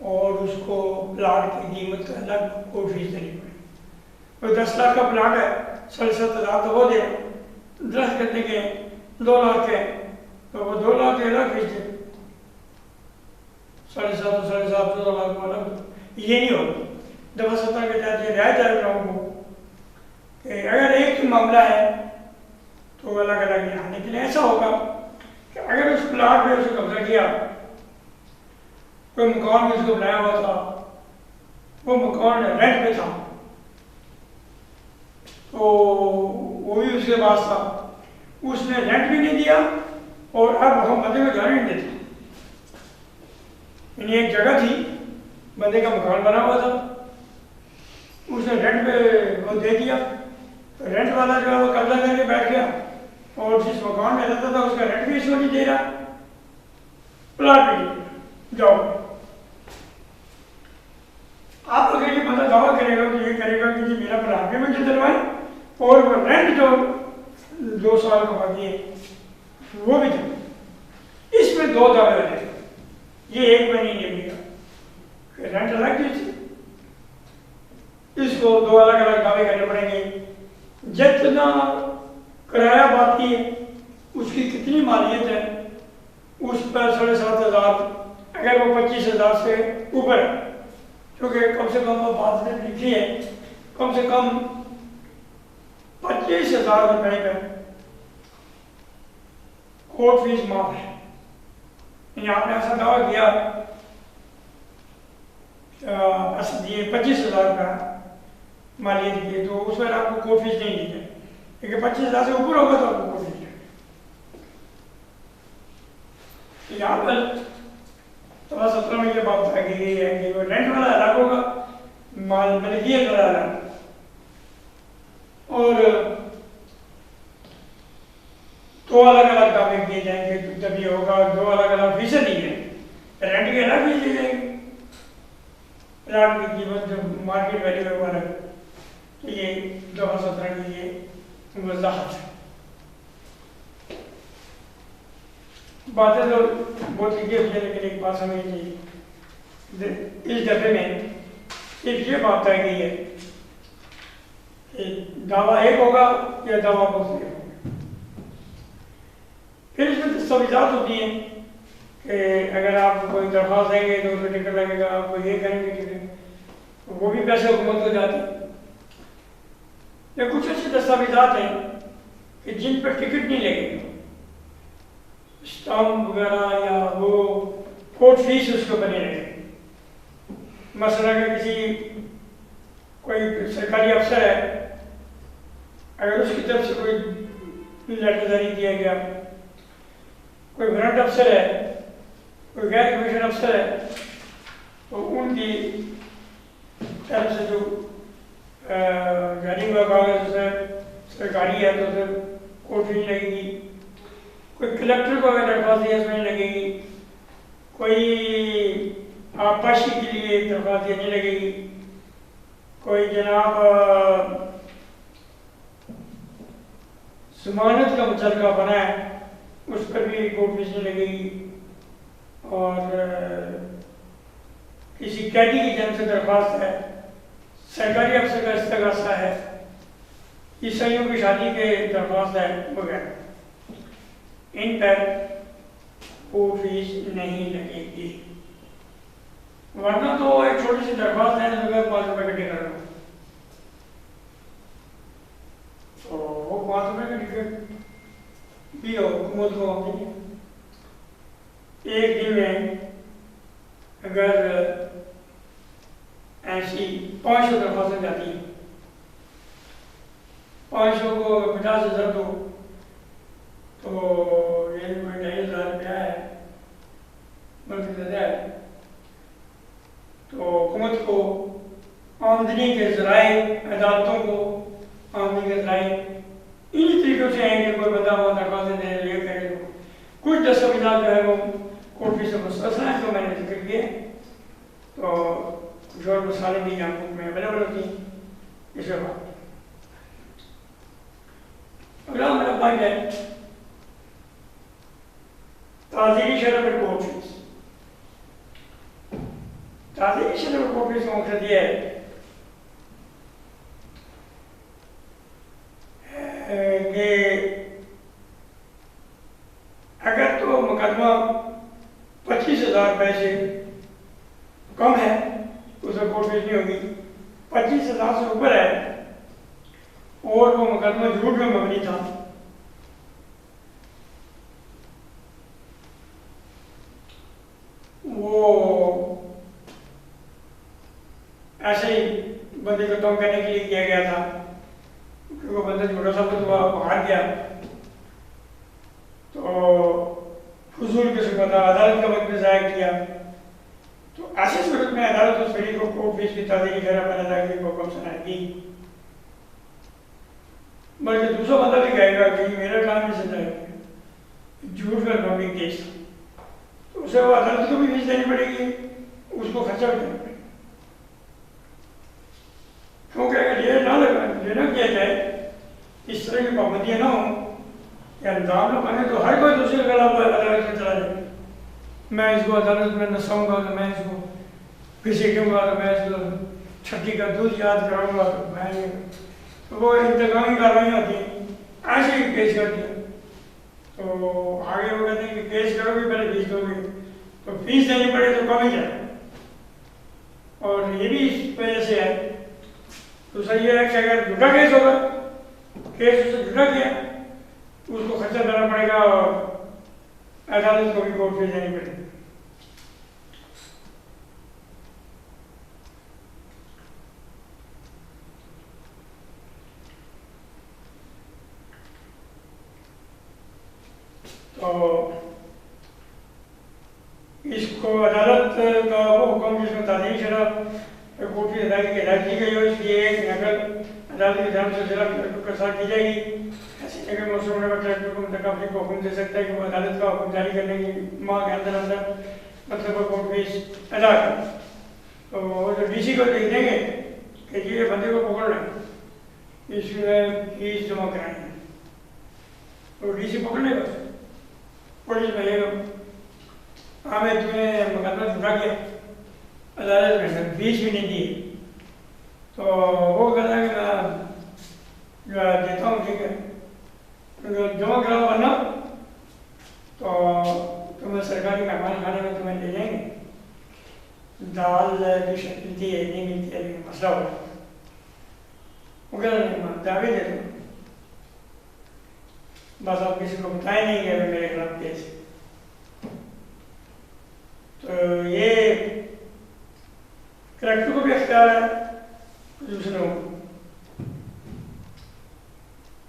اور اس کو پلاٹ کی قیمت کا الگ کورٹ فیس دینی پڑے. کوئی 10 لاکھ کا پلاٹ ہے 7.5 تو وہ دے, درخت کرنے کے 2 لاکھ ہے تو وہ 2 لاکھ کی الگ فیس دے. 7.5 7.5 14 لاکھ والا یہ نہیں ہوگا. دفعہ 17 کے تحت یہ رعایت ہے لوگوں کو کہ اگر ایک ہی معاملہ ہے تو الگ الگ یہاں. لیکن ایسا ہوگا کہ اگر اس پلاٹ پہ اس کو قبضہ کیا, کوئی مکان بھی اس کو بنایا ہوا تھا, وہ مکان رینٹ پہ تھا تو وہ بھی اس کے پاس تھا, اس نے رینٹ بھی نہیں دیا اور اب ہم بندے کو جانے نہیں دیتے. یعنی ایک جگہ تھی, بندے کا مکان بنا ہوا تھا, اس نے رینٹ پہ وہ دے دیا, رینٹ والا جو ہے وہ قبضہ کر کے بیٹھ گیا اور جس مکان میں رہتا تھا اس کا رینٹ بھی اس کو نہیں دے رہا, پلاٹ بھی جاؤ. آپ اگر یہ بندہ دعویٰ کرے گا تو یہ کرے گا کہ جی میرا پلاٹ بھی مجھے دلوائے اور وہ رینٹ جو 2 سال کا باقی ہے وہ بھی دے. اس میں 2 دعوے ہو جائے گا, یہ ایک میں نہیں ملے گا کہ رینٹ الگ دیجیے, اس کو 2 الگ الگ دعوے کرنے پڑیں گے. جتنا کرایہ باقی ہے اس کی کتنی مالیت ہے اس پر 7.5 اگر وہ 25,000 سے اوپر ہے, کیونکہ کم سے کم وہ بات نے لکھی ہے کم سے کم 25,000 روپئے کا کورٹ فیس معاف ہے. یعنی آپ نے ایسا دعویٰ کیا دیے 25,000 کا مالیت کی تو اس پر آپ کو کورٹ فیس نہیں دی جائے, لیکن 25,000 سے اوپر ہوگا تو آپ کو کورٹ فیس جائے. یہاں پر تو 17 میں یہ بات آ گئی ہے کہ وہ رینٹ والا الگ ہوگا, ملکیت والا الگ, اور 2 الگ الگ دعوے کیے جائیں گے تب یہ ہوگا. 2 الگ الگ فیصد دی جائیں گے, رینٹ کے الگ فیس دی جائیں گے, پلاٹ کی قیمت جو مارکیٹ ویلیو ہے وہ الگ. تو یہ 2017 کی یہ وضاحت ہے. باتیں تو بہت لکھی ہوئی ہے لیکن ایک بات سمجھ لیجیے, اس دفعے میں صرف یہ بات طے گئی ہے کہ دعویٰ ایک ہوگا یا دعویٰ دوسرے ہوگا. پھر اس میں دستاویزات ہوتی ہیں کہ اگر آپ کوئی درخواست دیں گے تو اس میں ٹکٹ لگے گا, آپ کو یہ کریں گے ٹکٹ, وہ بھی پیسے حکومت کو جاتے ہیں. یا کچھ ایسی دستاویزات ہیں کہ جن پر ٹکٹ نہیں لگے گا, اسٹامپ وغیرہ یا وہ کورٹ فیس اس کو بنے رہے. مثلا اگر کسی کوئی سرکاری افسر ہے, اگر اس کی طرف سے کوئی لیٹر جاری کیا گیا, کوئی گرانٹ افسر ہے, کوئی غیر کمیشن افسر ہے, تو ان کی طرف سے جو جاری ہوا کاغذ سرکاری ہے تو اسے کورٹ فیس لگے گی. کوئی کلیکٹر کو اگر درخواست دی اس میں نہیں لگے گی, کوئی آبپاشی کے لیے درخواست دی نہیں لگے گی, کوئی جناب ضمانت کا متعلقہ بنا ہے اس پر بھی کورٹ فیس نہیں لگے گی, اور کسی قیدی کی جانب سے درخواست ہے, سرکاری افسر کا استغاثہ ہے, عیسائیوں کی شادی کے درخواست ہے وغیرہ, ان پر کورٹ فیس نہیں لگے گی. ورنہ تو ایک چھوٹی سی درخواست ہے تو 5 روپے کا ٹکٹ کرنا, تو وہ 5 روپے کا ٹکٹ بھی حکومت کو ہوتی ہے. ایک دن میں اگر ایسی 500 درخواستیں جاتی ہیں, 500 کو 50,000 دو تو یہ 2,500 روپیہ ہے, بلکہ زیادہ ہے. تو حکومت کو آمدنی کے ذرائع, عدالتوں کو آمدنی کے ذرائع انہی طریقوں سے ہیں کہ کوئی بندہ وہ درخواستیں دے یہ کرے. کچھ دستاویزات جو ہے وہ کورٹ فیس سے مستثنا ہے جو میں نے ذکر کیے, تو کچھ اور مسائل بھی یہاں میں اویلیبل ہوتی ہیں. اس کے بعد اگلا میرا پوائنٹ ہے تعزیری شرح پر کورٹ فیس. تعزیری شرح پر کورٹ فیس کا مقصد یہ ہے کہ اگر تو مقدمہ 25,000 روپے سے کم ہے اسے کورٹ فیس نہیں ہوگی، 25,000 سے اوپر ہے اور وہ مقدمہ جھوٹ میں مبنی تھا، وہ ایسے ہی بندے کو تنگ کرنے کے لیے کیا گیا تھا، کیونکہ وہ بندہ جھوٹا ثابت ہوا، وہ ہار گیا، تو فضول قسم کا تھا، عدالت کا وقت میں ضائع کیا، تو ایسی صورت میں عدالت اس فریق کو کورٹ فیس کی تعزیری خیرہ پر ادائیگی کو حکم سنائے گی، بلکہ دوسرا بندہ بھی کہے گا کہ میرا کام ہی سزا ہے، جھوٹ پر مبنی کیس، تو اسے وہ عدالت کو بھی فیس دینی پڑے گی، اس کو خرچہ بھی دینا پڑے گا، کیونکہ اگر یہ نہ کیا جائے، اس طرح کی پابندیاں نہ ہوں یا الزام نہ بنے تو ہر کوئی دوسرے کے خلاف عدالت میں چلا جائے، میں اس کو عدالت میں نساؤں گا تو میں اس کو گھسیٹوں گا تو میں اس کو چھٹی کا دودھ یاد کراؤں گا تو میں تو وہ انتقامی کارروائیاں ہوتی ہیں، ایسے ہی کیس کرتی ہیں، تو آگے وہ کہتے ہیں کہ کیس کرو گے پہلے فیس دو گے، تو فیس دینی پڑے تو کم ہی جائے، اور یہ بھی اس وجہ سے ہے، دوسرا یہ ہے کہ اگر جھوٹا کیس ہوگا، کیس اس سے جھوٹا کیا اس کو خرچہ دینا پڑے گا اور عدالت کو بھی کورٹ فیس دینی پڑے گی۔ تو اس کو عدالت کا وہ حکم جس میں تعزیری شرح کورٹ کی ادائیگی کی ہدایت کی گئی ہو، اس کی ایک نقل عدالت کی جانب سے ضلع کلکٹر کے ساتھ کی جائے گی، ایسی جگہ موصول ہونے پر کلکٹر کو منتخب کو حکم دے سکتا ہے کہ وہ عدالت کا حکم جاری کرنے کی ماہ کے اندر اندر مطلب کورٹ فیس ادا کرے، تو وہ جو ڈی سی کو لکھ دیں گے کہ یہ بندے کو پکڑ لیں، اس میں فیس جمع کرائیں گے، تو ڈی سی پکڑ لے گا، پولیس میں یہ عامر تمہیں مقدمہ جھوٹا کیا، عدالت میں فیس بھی نہیں دی، تو وہ کہتا ہے کہ میں دیتا ہوں، ٹھیک ہے جمع کراؤ ورنہ تو تمہیں سرکاری مہمان خانے میں تمہیں لے جائیں گے، دال کی شکل ملتی ہے نہیں ملتی ہے لیکن مسئلہ ہوگا، وہ کہتا نہیں دعوے دے دوں، بس آپ کسی کو بتائیں نہیں کہ میرے خلاف کیس ہے، تو یہ کریکٹر کو بھی اختیار ہے دوسروں کو،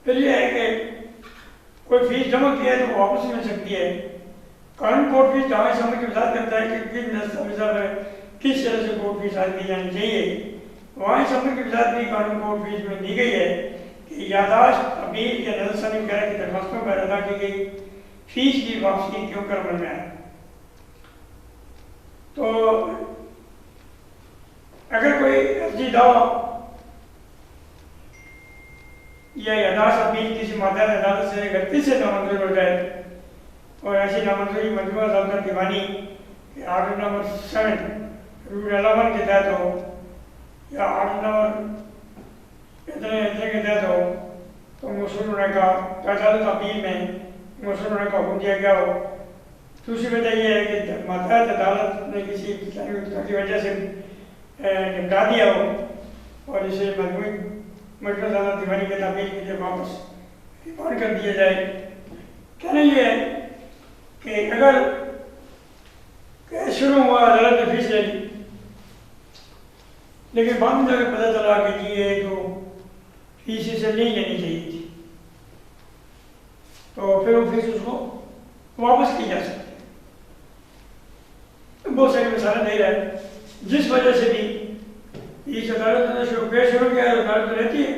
پھر یہ ہے کہ کوئی فیس جمع کیا ہے تو واپس مل سکتی ہے، قانون کورٹ فیس جہاں سے ہمیں وضاحت کرتا ہے کہ کن دستاویزات میں کس طرح سے کورٹ فیس ادا کی جانی چاہیے، وہاں اس عمل کی وضاحت بھی قانون کورٹ فیس میں دی گئی ہے کہ یادداشت، اپیل یا نظر ثانی وغیرہ کی درخواستوں پر ادا کی گئی فیس کی واپسی کیوں کر عمل میں آئے، تو اگر کوئی عرضی دعویٰ یا یادداشت اپیل کسی ماتحت عدالت سے غلطی سے نامنظور ہو جائے اور ایسی نامنظوری مجموعہ ضابطہ دیوانی کے آرڈر نمبر 7 رول 11 کے تحت ہو یا آرڈر نمبر اتنے کے تحت ہو تو موصول ہونے کا عدالت اپیل میں موصول ہونے کا حکم دیا گیا ہو، دوسری وجہ یہ ہے کہ ماتحت عدالت نے کسی کی وجہ سے نمٹا دیا ہو اور اسے مجموعہ ضابطہ دیوانی کے تعمیل کے لیے واپس ریفنڈ کر دیا جائے۔ کہنا یہ ہے کہ اگر کیس شروع ہوا عدالت نے فیس لے لی لیکن بعد میں جا کے پتہ چلا کہ یہ تو فیس اسے نہیں لینی چاہیے تھی، تو پھر وہ فیس اس کو واپس کی جا سکتی ہے۔ بہت ساری مثالیں دے رہا ہے جس وجہ سے بھی اس عدالت نے کیس شروع کیا ہے، عدالت رہتی ہے،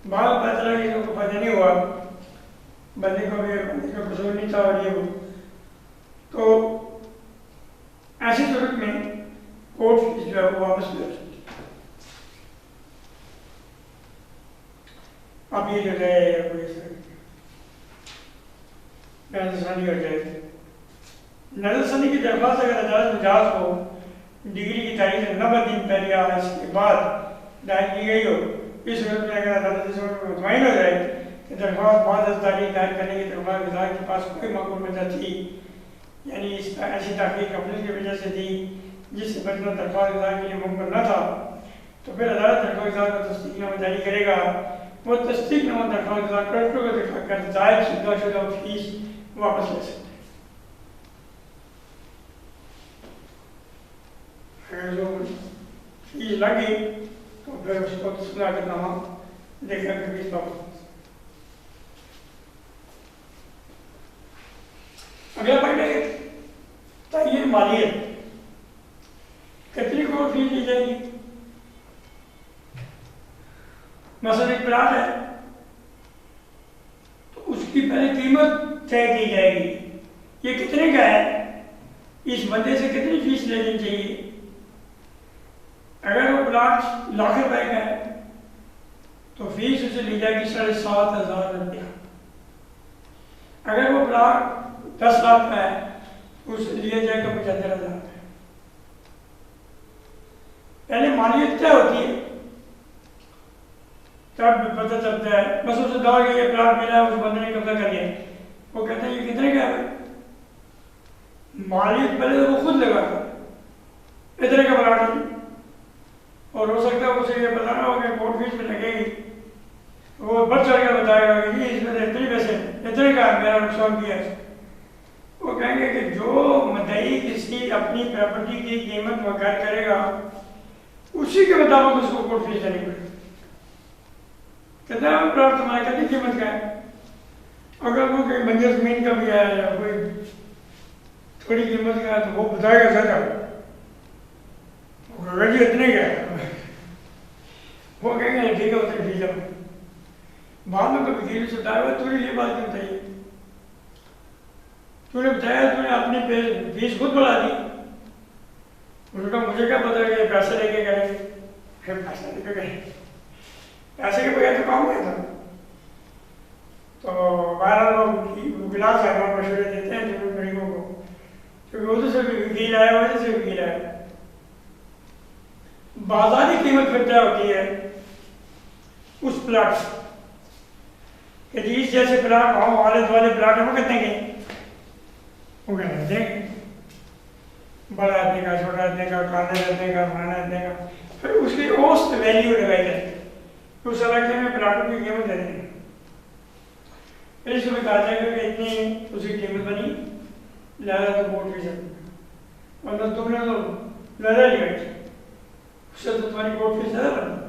بعد پتہ چلا کہ ان کو فائدہ نہیں ہوا، بندے کو بھی بندے کا قصور نہیں تھا اور یہ وہ، تو ایسی صورت میں کورٹ فیس جو ہے وہ واپس لے سکتی ہے، اب یہ جو ہے یا کوئی اس طرح نظر ثانی ہو جائے، نظر ثانی کی درخواست اگر عدالت مجاز کو ڈگری کی تاریخ 90 دن پہلے یا اس کے بعد دائر کی گئی ہو، اس صورت میں اگر عدالت اس وقت مطمئن ہو جائے کہ درخواست بعد از تاریخ دائر کرنے کی درخواست وزارت کے پاس کوئی معقول وجہ تھی، یعنی ایسی تحقیق اپنے کی وجہ سے تھی جس سے بچنا درخواست گزار کے لیے ممکن نہ تھا، تو پھر عدالت درخواست گزار کو تصدیق نامہ جاری کرے گا. وہ تصدیق نامہ درخواست گزار کلکٹر کو دکھا کر زائد شدہ فیس واپس لے سکتے ہیں. اگر جو فیس لگی تو پھر اس کو صداقت نامہ دیکھا کر فیس واپس. اگلا پوائنٹ ہے تعین مالیت. کتنی کو فیس لی جائے گی؟ مثلا ایک پلاٹ ہے تو اس کی پہلے قیمت طے کی جائے گی، یہ کتنے کا ہے، اس بندے سے کتنی فیس لینی چاہیے. اگر وہ پلاٹ ₹1,00,000 کا ہے تو فیس اسے لی جائے گی 7,500 روپیہ. اگر وہ پلاٹ 10 لاکھ کا ہے تو اسے لیا جائے گا 75,000. پہلے مالیت طے ہوتی ہے تب پتہ چلتا ہے. بس اسے دعا کہ یہ پلاٹ ملا ہے، اس بندے نے قبضہ کر لیا. وہ کہتے ہیں یہ کتنے کا ہے؟ مالیت پہلے تو وہ خود لگا تھا اتنے کا پلاٹ ہے، اور ہو سکتا ہے اسے یہ پتا نہ ہو کہ کورٹ فیس میں لگے گی. وہ بڑھ چڑھ کے بتائے گا کہ جی اس میں اتنے پیسے اتنے کا میرا نقصان کیا ہے. وہ کہیں گے کہ جو مدعی کسی اپنی پراپرٹی کی قیمت مقرر کرے گا اسی کے مطابق اس کو کورٹ فیس دینی پڑے گی. کہتا ہے پلاٹ تمہارا کتنی قیمت کا ہے. اگر وہ کوئی بنجر زمین کا بھی ہے یا کوئی تھوڑی قیمت کا ہے تو وہ بتائے گا زیادہ، وہ کہے گا جی اتنے کا ہے. وہ کہیں گے ٹھیک ہے اتنے فیس ہے. بعد میں کوئی وکیل سے بتایا ہوا تو نے یہ بات کیوں بتائی، تو نے بتایا تو نے اپنی فیس خود بڑھا دی. انہوں نے کہا مجھے کیا پتا کہ پیسے لے کے گئے. پیسے لے کے گئے، پیسے کے بغیر تو کام نہیں تھا. تو بہرحال وہ وکیلات صاحبان مشورے دیتے ہیں جو غریبوں کو، کیونکہ ادھر سے بھی وکیل آیا ادھر سے وکیل آیا. بازاری قیمت پھر طے ہوتی ہے اس پلاٹ سے کہ جی جیسے پلاٹ ہم والد والے پلاٹ ہیں وہ کتنے کے، وہ کہنا دیں گے بڑا اتنے کا، چھوٹا اتنے کا، کاندر اتنے کا، فلانا اتنے کا. پھر اس کی اوسط ویلیو لگائی جاتی ہے، اس علاقے میں پلاٹوں کی قیمت دے دیں گے. پھر اس کو بھی کہا جائے گا کہ اتنی اس کی قیمت بنی لہٰذا تو کورٹ فیس ہے، ورنہ تم نے تو لہٰذا لیا اس سے تو تمہاری کورٹ فیس زیادہ بنی.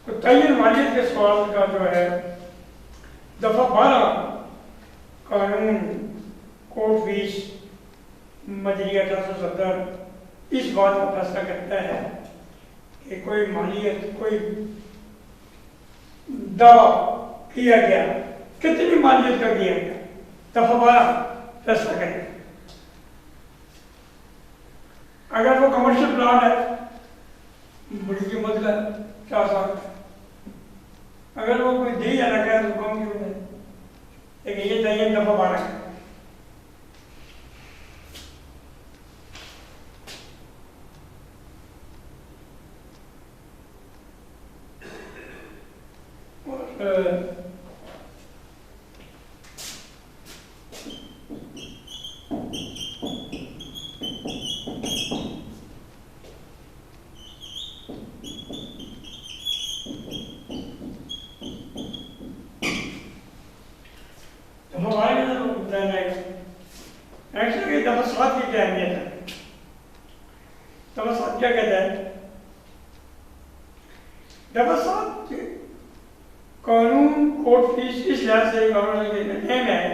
تو تعین مالیت کے سوال کا جو ہے دفعہ 12 قانون کورٹ فیس مجری 1870 اس بات کا فیصلہ کرتا ہے کہ کوئی مالیت کوئی دعویٰ کیا گیا کتنی مالیت کا کیا گیا، دفعہ 12 فیصلہ کرے. اگر وہ کمرشل پلان ہے بڑی قیمت کا 4 سال، اگر وہ کوئی دیہی علاقہ ہے تو کم کیوں ہے، لیکن یہ تعین دفعہ 12 ہے. قانون کورٹ فیس اس لحاظ سے اہم ہے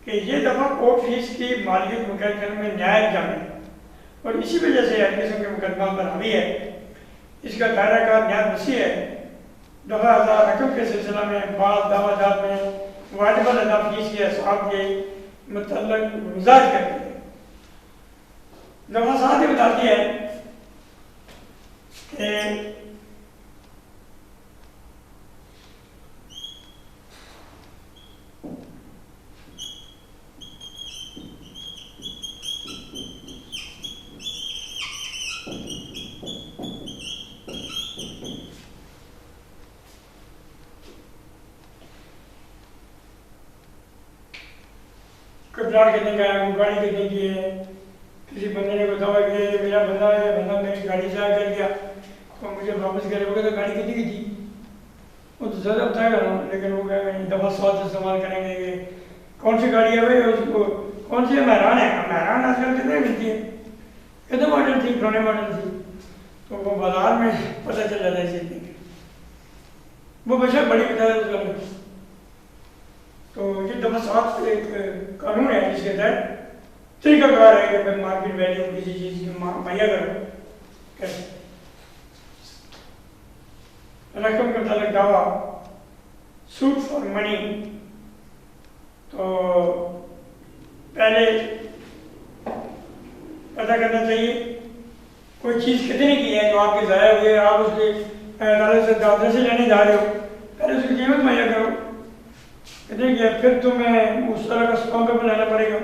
کہ یہ دفعہ کورٹ فیس کی مالیت مقرر کرنے میں نہایت جامع ہے اور اسی وجہ سے ہر قسم کے مقدمات پر حاوی ہے. اس کا دائرہ کار نہایت وسیع ہے. دفعہ 1000 رقم کے سلسلہ میں بعض دعویٰ جات میں واجب الادا فیس کے حساب کے متعلق وضاحت کرتی ہے. دفعہ 7 یہ بتاتی ہے کہ کوئی پلاٹ کتنے کا ہے، گاڑی کتنے کی ہے، کسی بندے نے کوئی دعویٰ کیا کہ میرا بندہ ہے، بندہ میری گاڑی سے آ کر گیا تو مجھے واپس کرے، وہ کہتا گاڑی کتنے کی تھی، وہ تو زیادہ بتائے گا نا، لیکن وہ کہے گا دفعہ سوال استعمال کریں گے کہ کون سی گاڑی ہے بھائی، اس کو کون سی ہے، مہران ہے، مہران آج کل کتنے ملتی ہے، کتنے ماڈل تھی، پرانے ماڈل تھی، تو وہ بازار میں پتہ چل جاتا ہے اس چیز میں، وہ بشک بڑی بتا ہے اس کا۔ تو یہ دفعہ سات ایک قانون ہے جس کے تحت طریقہ کار ہے کہ میں مارکیٹ ویلیو کسی چیز کی مہیا کروں کیسے، رقم کا متعلق دعویٰ، سوٹ فار منی، تو پہلے پتہ کرنا چاہیے کوئی چیز کتنے کی ہے جو آپ کے ضائع ہوئی ہے، آپ اس کے عدالت سے دعوت سے لینے جا رہے ہو، پہلے اس کی قیمت مہیا کرو کتنے کی ہے، پھر تمہیں اس طرح کا اسٹام پیپر لینا پڑے گا،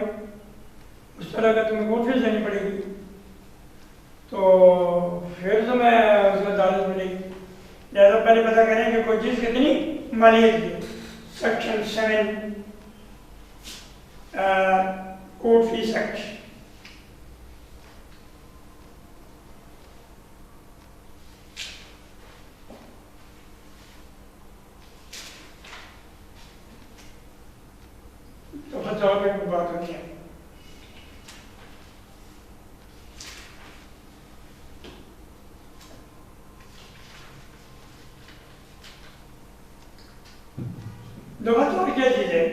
اس طرح کا تمہیں کورٹ فیس دینی پڑے گی، تو پھر تمہیں اس میں عدالت ملے گی، لہٰذا پہلے پتہ کریں کہ کوئی چیز کتنی مالیت کی ہے۔ سیکشن 7 کورٹ فیس ایکٹ، تو ہزار میں کوئی بات ہوتی ہے۔ دفعہ چار کیا چیز ہے؟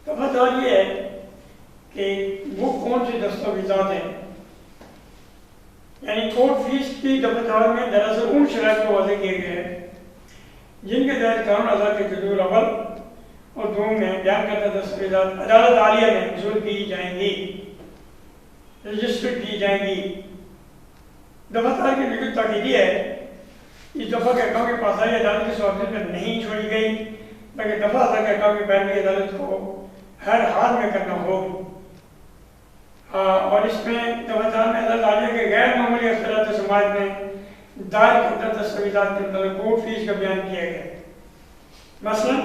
دفعہ چار یہ ہے کہ وہ کون سی دستاویزات ہیں، یعنی کورٹ فیس کی دفعہ چار میں دراصل ان شرائط کو واضح کیے گئے ہیں جن کے تحت قانون آزاد کے جدول اول اور دوم میں بیان کردہ دستاویزات عدالت عالیہ میں وصول کی جائیں گی، رجسٹر کی جائیں گی۔ دفعہ چار کی بالکل تاکیدی ہے، اس دفعہ کے احکام کے پاسداری عدالت کے سوابق پر نہیں چھوڑی گئی، بلکہ دفعہ اثر کے احکام کی پیروی عدالت کو ہر حال میں کرنا ہوگی، اور اس میں دفعہ چار میں عدالت عالیہ کے غیر معمولی اختیارات سماعت میں دائر کردہ دستاویزات کے مطابق کورٹ فیس کا بیان کیا گیا ہے۔ مثلا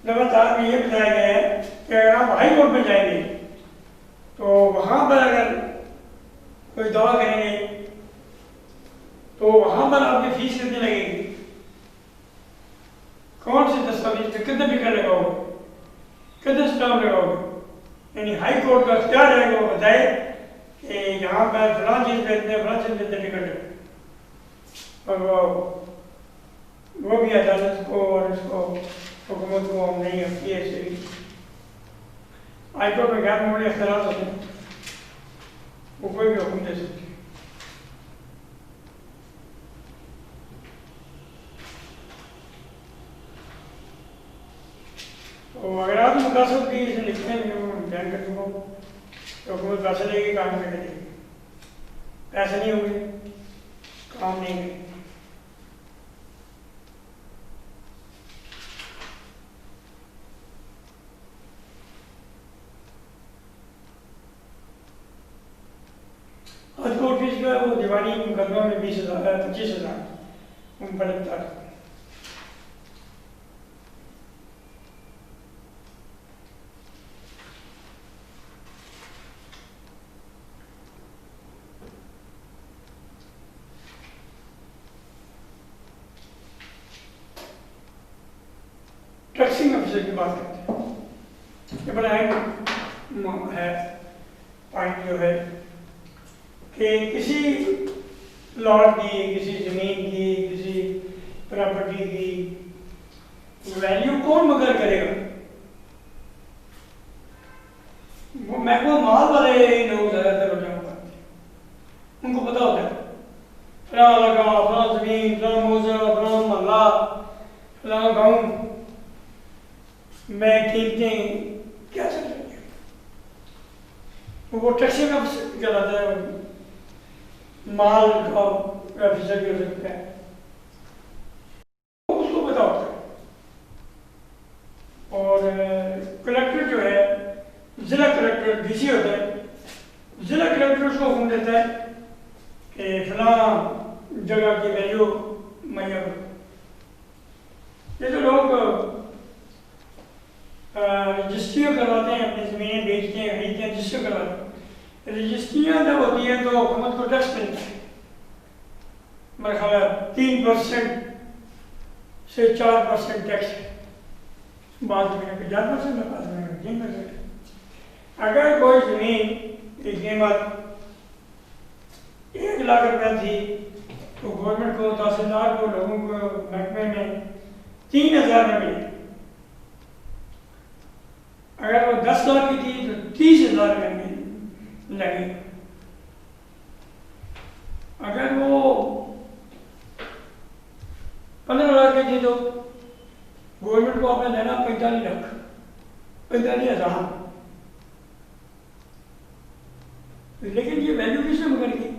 دفعہ چار میں یہ بتایا گیا ہے کہ اگر آپ ہائی کورٹ میں جائیں گے تو وہاں پر اگر کوئی دعویٰ کریں گے تو وہاں پر آپ کی فیس کتنی لگے گی، کون سی دستاویز پہ کتنے ٹکٹ لگاؤ گے، کتنے اسٹامپ لگاؤ گے، یعنی ہائی کورٹ کا اختیار ہے کہ وہ بتائے کہ یہاں پر فلاں چیز پہ اتنے، فلاں چیز پہ اتنے ٹکٹ ہے، اور وہ بھی عدالت کو اور اس کو حکومت کو ہم نہیں ہوتی ہے، ایسے بھی ہائی کورٹ میں غیر معمولی اختیارات ہوتے ہیں، وہ کوئی بھی حکم دے سکتی ہے۔ تو اگر آپ مقاصد بھی اسے لکھتے ہیں جو بیان کر چکا ہوں تو حکومت پیسے لے گی، کام کر کے دے گی، پیسے نہیں ہوں گے کام نہیں ہوگی۔ آج کورٹ فیس جو ہے وہ دیوانی مقدمہ میں 20,000 25,000 بڑھتا ہے۔ ٹیکسنگ آفیسر کی بات کرتے ہیں، یہ بڑا اہم ہے پوائنٹ جو ہے کہ کسی لاٹ کی، کسی زمین کی، کسی پراپرٹی کی ویلیو کون مقرر کرے گا؟ وہ محکمہ مال والے لوگ زیادہ تر ہو جانا پڑتے ہیں، ان کو پتہ ہوتا ہے فلاں علاقہ، فلاں زمین، فلاں موضوع، فلاں محلہ، فلاں گاؤں میں قیمتیں کیا چل رہی ہیں، وہ ٹیکسنگ آفیسر کہلاتا ہے، مال کا آفیسر بھی ہو سکتا ہے، اس کو پتا ہوتا ہے۔ اور کلیکٹر جو ہے، ضلع کلیکٹر ڈی سی ہوتا ہے، ضلع کلیکٹر اس کو حکم دیتا ہے کہ فلاں جگہ کی ویلیو مہیا کرو، رجسٹریاں جب ہوتی ہیں تو حکومت کو ٹیکس ملتا ہے، میرا خیال ہے 3% سے 4% ٹیکس ہے، بعض میں 50% ہے، بعض میں 3%۔ اگر کوئی زمین کی قیمت 1,00,000 روپیہ تھی تو گورنمنٹ کو، تحصیلدار کو، لوگوں کو محکمے میں 3,000 میں ملے۔ اگر وہ 10,00,000 کی تھی تو 30,000 میں لگے۔ اگر وہ 15,000 کی تھی تو گورنمنٹ کو آپ نے دینا 45,00,000۔ لیکن یہ ویلیو کس نے مقرر کی؟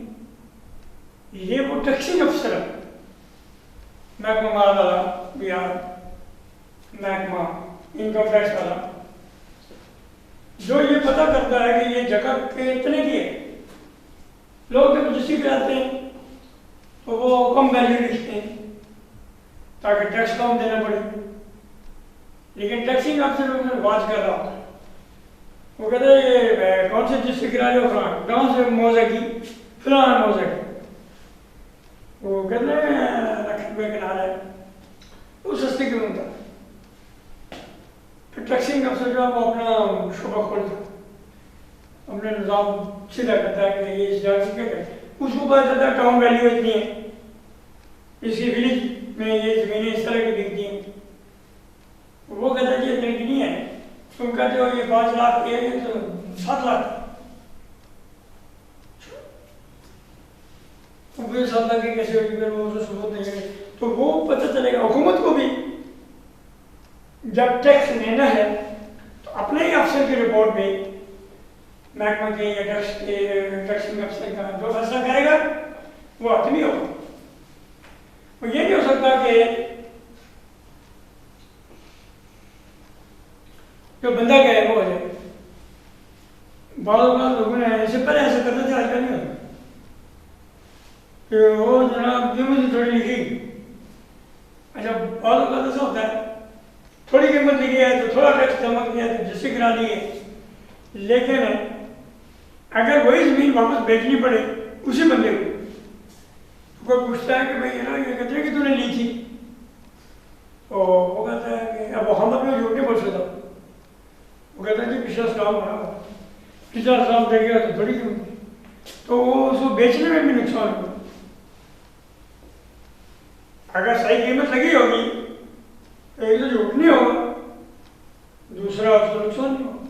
یہ وہ ٹیکسنگ افسر ہے، محکمہ مال والا، بہار محکمہ انکم ٹیکس والا، جو یہ پتہ کرتا ہے کہ یہ جگہ کے اتنے کی ہے۔ لوگ جب رجسٹری کراتے ہیں تو وہ کم ویلیو لکھتے ہیں تاکہ ٹیکس کم دینا پڑے، لیکن ٹیکسنگ افسر میں واچ کر رہا ہوتا ہے، وہ کہتے ہیں یہ کون سے رجسٹری کرا رہے ہو، فلاں کہاں سے موضع کی، فلاں موضع کی، وہ کہتے ہیں ₹1,00,000 کنال ہے، وہ سستے کیوں ہوتا ہے؟ پھر ٹیکسنگ افسر جو ہے وہ اپنا شعبہ کھولتا ہے، اپنے نظام سیدھا کرتا ہے کہ یہ اس جگہ سے کیا کرے، اس کو پتہ چلتا ہے ٹاؤن ویلیو اتنی ہے، اس کی ولیج میں یہ زمینیں اس طرح کی بکتی ہیں، وہ کہتا ہے یہ اتنے کی نہیں ہے، تم کہتے ہو یہ 5,00,000 کی ہے تو 7,00,000، وہ 7,00,000 کی کیسے ہوگی، پھر وہ ثبوت نہیں ہے، تو وہ پتہ چلے گا حکومت کو بھی۔ جب ٹیکس لینا ہے تو اپنے ہی افسر کی رپورٹ میں محکمہ کے یا ٹیکسنگ افسر کا جو فیصلہ کرے گا وہ حتمی ہوگا۔ وہ یہ نہیں ہو سکتا کہ جو بندہ کہے وہ ہو جائے۔ بعض اوقات لوگوں نے اس سے پہلے ایسا کرنا تھا، آج کل نہیں ہوتا کہ وہ جناب قیمت تھوڑی لکھی، اچھا بعض اوقات ایسا ہوتا ہے تھوڑی قیمت لکھی ہے تو تھوڑا ٹیکس جمع کیا تو رجسٹری کرا لی ہے، لیکن اگر وہی زمین واپس بیچنی پڑے اسی بندے کو، کوئی پوچھتا ہے کہ بھائی یہ کتنے کی تو نے لی تھی، تو وہ کہتا ہے کہ اب محمد میں جھوٹ نہیں بول سکتا، وہ کہتا ہے جی پچھلا سال بنا ہوا، پچھلا سال دے گیا تو تھوڑی قیمت، تو وہ اس کو بیچنے میں بھی نقصان ہوگا۔ اگر صحیح قیمت لگی ہوگی تو ایک تو جھوٹ نہیں ہوگا، دوسرا اس کو نقصان نہیں ہوگا،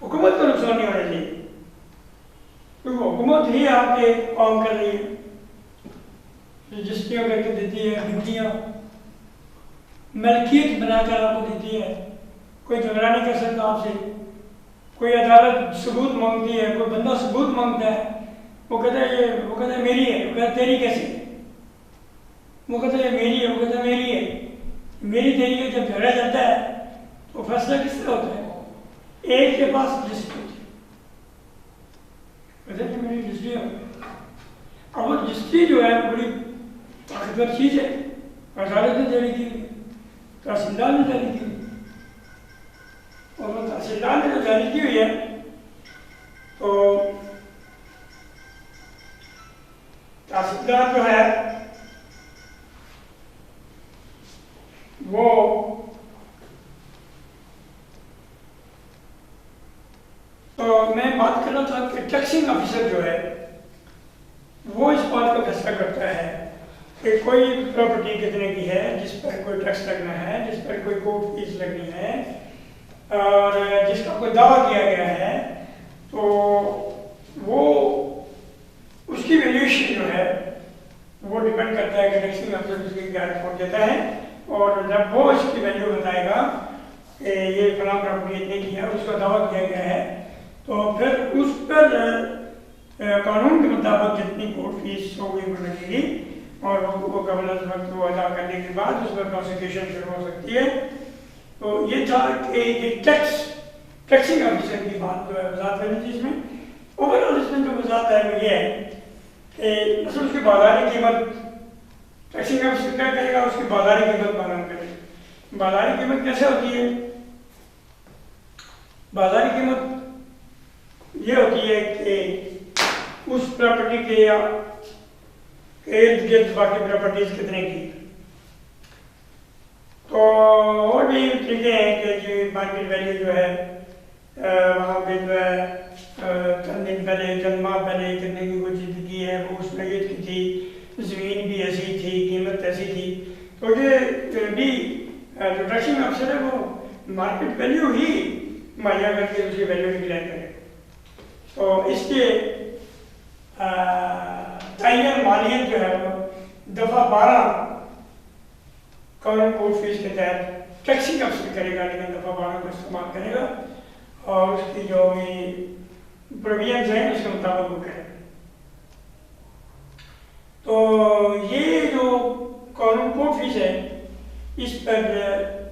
حکومت کو نقصان نہیں ہونا چاہیے، کیونکہ حکومت ہی آپ کے کام کر رہی ہے، رجسٹریاں کر کے دیتی ہے، بکیاں ملکیت بنا کر آپ کو دیتی ہے، کوئی جھگڑا نہیں کر سکتا آپ سے، کوئی عدالت ثبوت مانگتی ہے، کوئی بندہ ثبوت مانگتا ہے، وہ کہتا ہے میری ہے، وہ کہتا ہے تیری کیسی ہے، وہ کہتا ہے میری ہے، وہ کہتا ہے میری ہے، میری تیری کا جب جھگڑا جاتا ہے تو فیصلہ کس طرح ہوتا ہے؟ ایک کے پاس رجسٹری ہوتی ہے، کہتا ہے کہ میری رجسٹری ہے، اب وہ رجسٹری جو ہے بڑی طاقتور چیز ہے، عدالت نے جاری کی، تحصیلدار نے جاری کی، اور وہ تحصیلدار نے جو جاری کی ہوئی ہے تو تحصیلدار جو ہے وہ تو میں بات کر رہا تھا کہ ٹیکسنگ آفیسر جو ہے وہ اس بات کا فیصلہ کرتا ہے کہ کوئی پراپرٹی کتنے کی ہے جس پر کوئی ٹیکس لگنا ہے، جس پر کوئی کورٹ فیس لگنی ہے، اور جس کا کوئی دعویٰ کیا گیا ہے، تو وہ اس کی ویلیوشن جو ہے وہ ڈپینڈ کرتا ہے کہ ٹیکسنگ افسر اس کی کیا رپورٹ دیتا ہے، اور جب وہ اس کی ویلیو بتائے گا کہ یہ فلاں پراپرٹی اتنے کی ہے، اس کا دعویٰ کیا گیا ہے، تو پھر اس پر قانون کے مطابق جتنی کورٹ فیس ہوگی وہ لگے گی، اور وہ قبل از وقت وہ ادا کرنے کے بعد اس پر پروسیکیوشن شروع ہو سکتی ہے۔ تو یہ تھا کہ یہ ٹیکسنگ آفیسر کی بات جو ہے وضاحت کرنی چیز میں، اوور آل اس میں جو وضاحت ہے وہ یہ ہے کہ مثلا اس کی بازاری قیمت ٹیکسنگ آفیسر کیا کرے گا، اس کی بازاری قیمت معلوم کرے گا۔ بازاری قیمت کیسے ہوتی ہے؟ بازاری قیمت یہ ہوتی ہے کہ اس پراپرٹی کے یا ارد گرد باقی پراپرٹیز کتنے کی. تو اور بھی طریقے ہیں کہ جو مارکیٹ ویلیو جو ہے وہاں پہ جو ہے چند دن پہلے چند ماہ پہلے کتنے کی کوئی چیز کی ہے وہ اس نوعیت کی تھی, زمین بھی ایسی تھی, قیمت ایسی تھی. تو یہ بھی جو ٹیکسنگ افسر ہے وہ مارکیٹ ویلیو ہی مہیا کر کے اس کی ویلیو ڈکلیئر کرے. تو اس کے تعین مالیت جو ہے وہ دفعہ 12 قانون کوڈ فیس کے تحت ٹیکسنگ افسر کرے گا, لیکن دفعہ 12 کو استعمال کرے گا اور اس کی جو بھی پروویژنز ہیں اس کے مطابق وہ کرے گا. تو یہ جو قانون کوڈ فیس ہے اس پر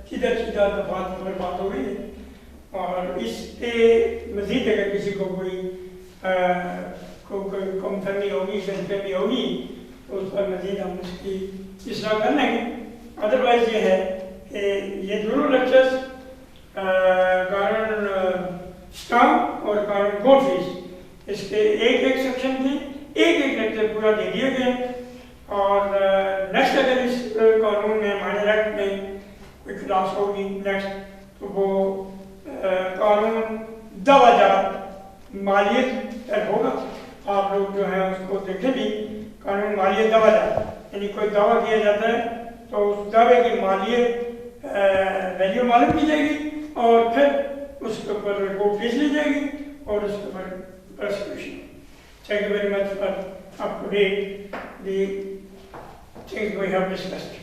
سیدھا دفعات پر بات ہو گئی ہے, اور اس پہ مزید اگر کسی کو کوئی کم فہمی ہوگی, غلط فہمی ہوگی تو اس پر مزید ہم اس کی اصلاح کر لیں گے. ادروائز یہ ہے کہ یہ دونوں لیکچرز قانون اسٹامپ اور قانون کوڈ فیس اس کے ایک سیکشن تھی, ایک لیکچر پورا دے دیے گئے. اور نیکسٹ اگر اس قانون میں مائنر ایکٹ میں کوئی کلاس ہوگی نیکسٹ تو وہ قانون دعویٰ جات مالیت پر ہوگا. آپ لوگ جو ہے اس کو دیکھیں بھی, قانون مالیت دعویٰ جات یعنی کوئی دعویٰ کیا جاتا ہے تو اس دعوے کی مالیت ویلیو معلوم کی جائے گی اور پھر اس کے اوپر کوڈ فیس لی جائے گی اور اس کے اوپر prosecution. Thank you very much for up to date the things we have discussed.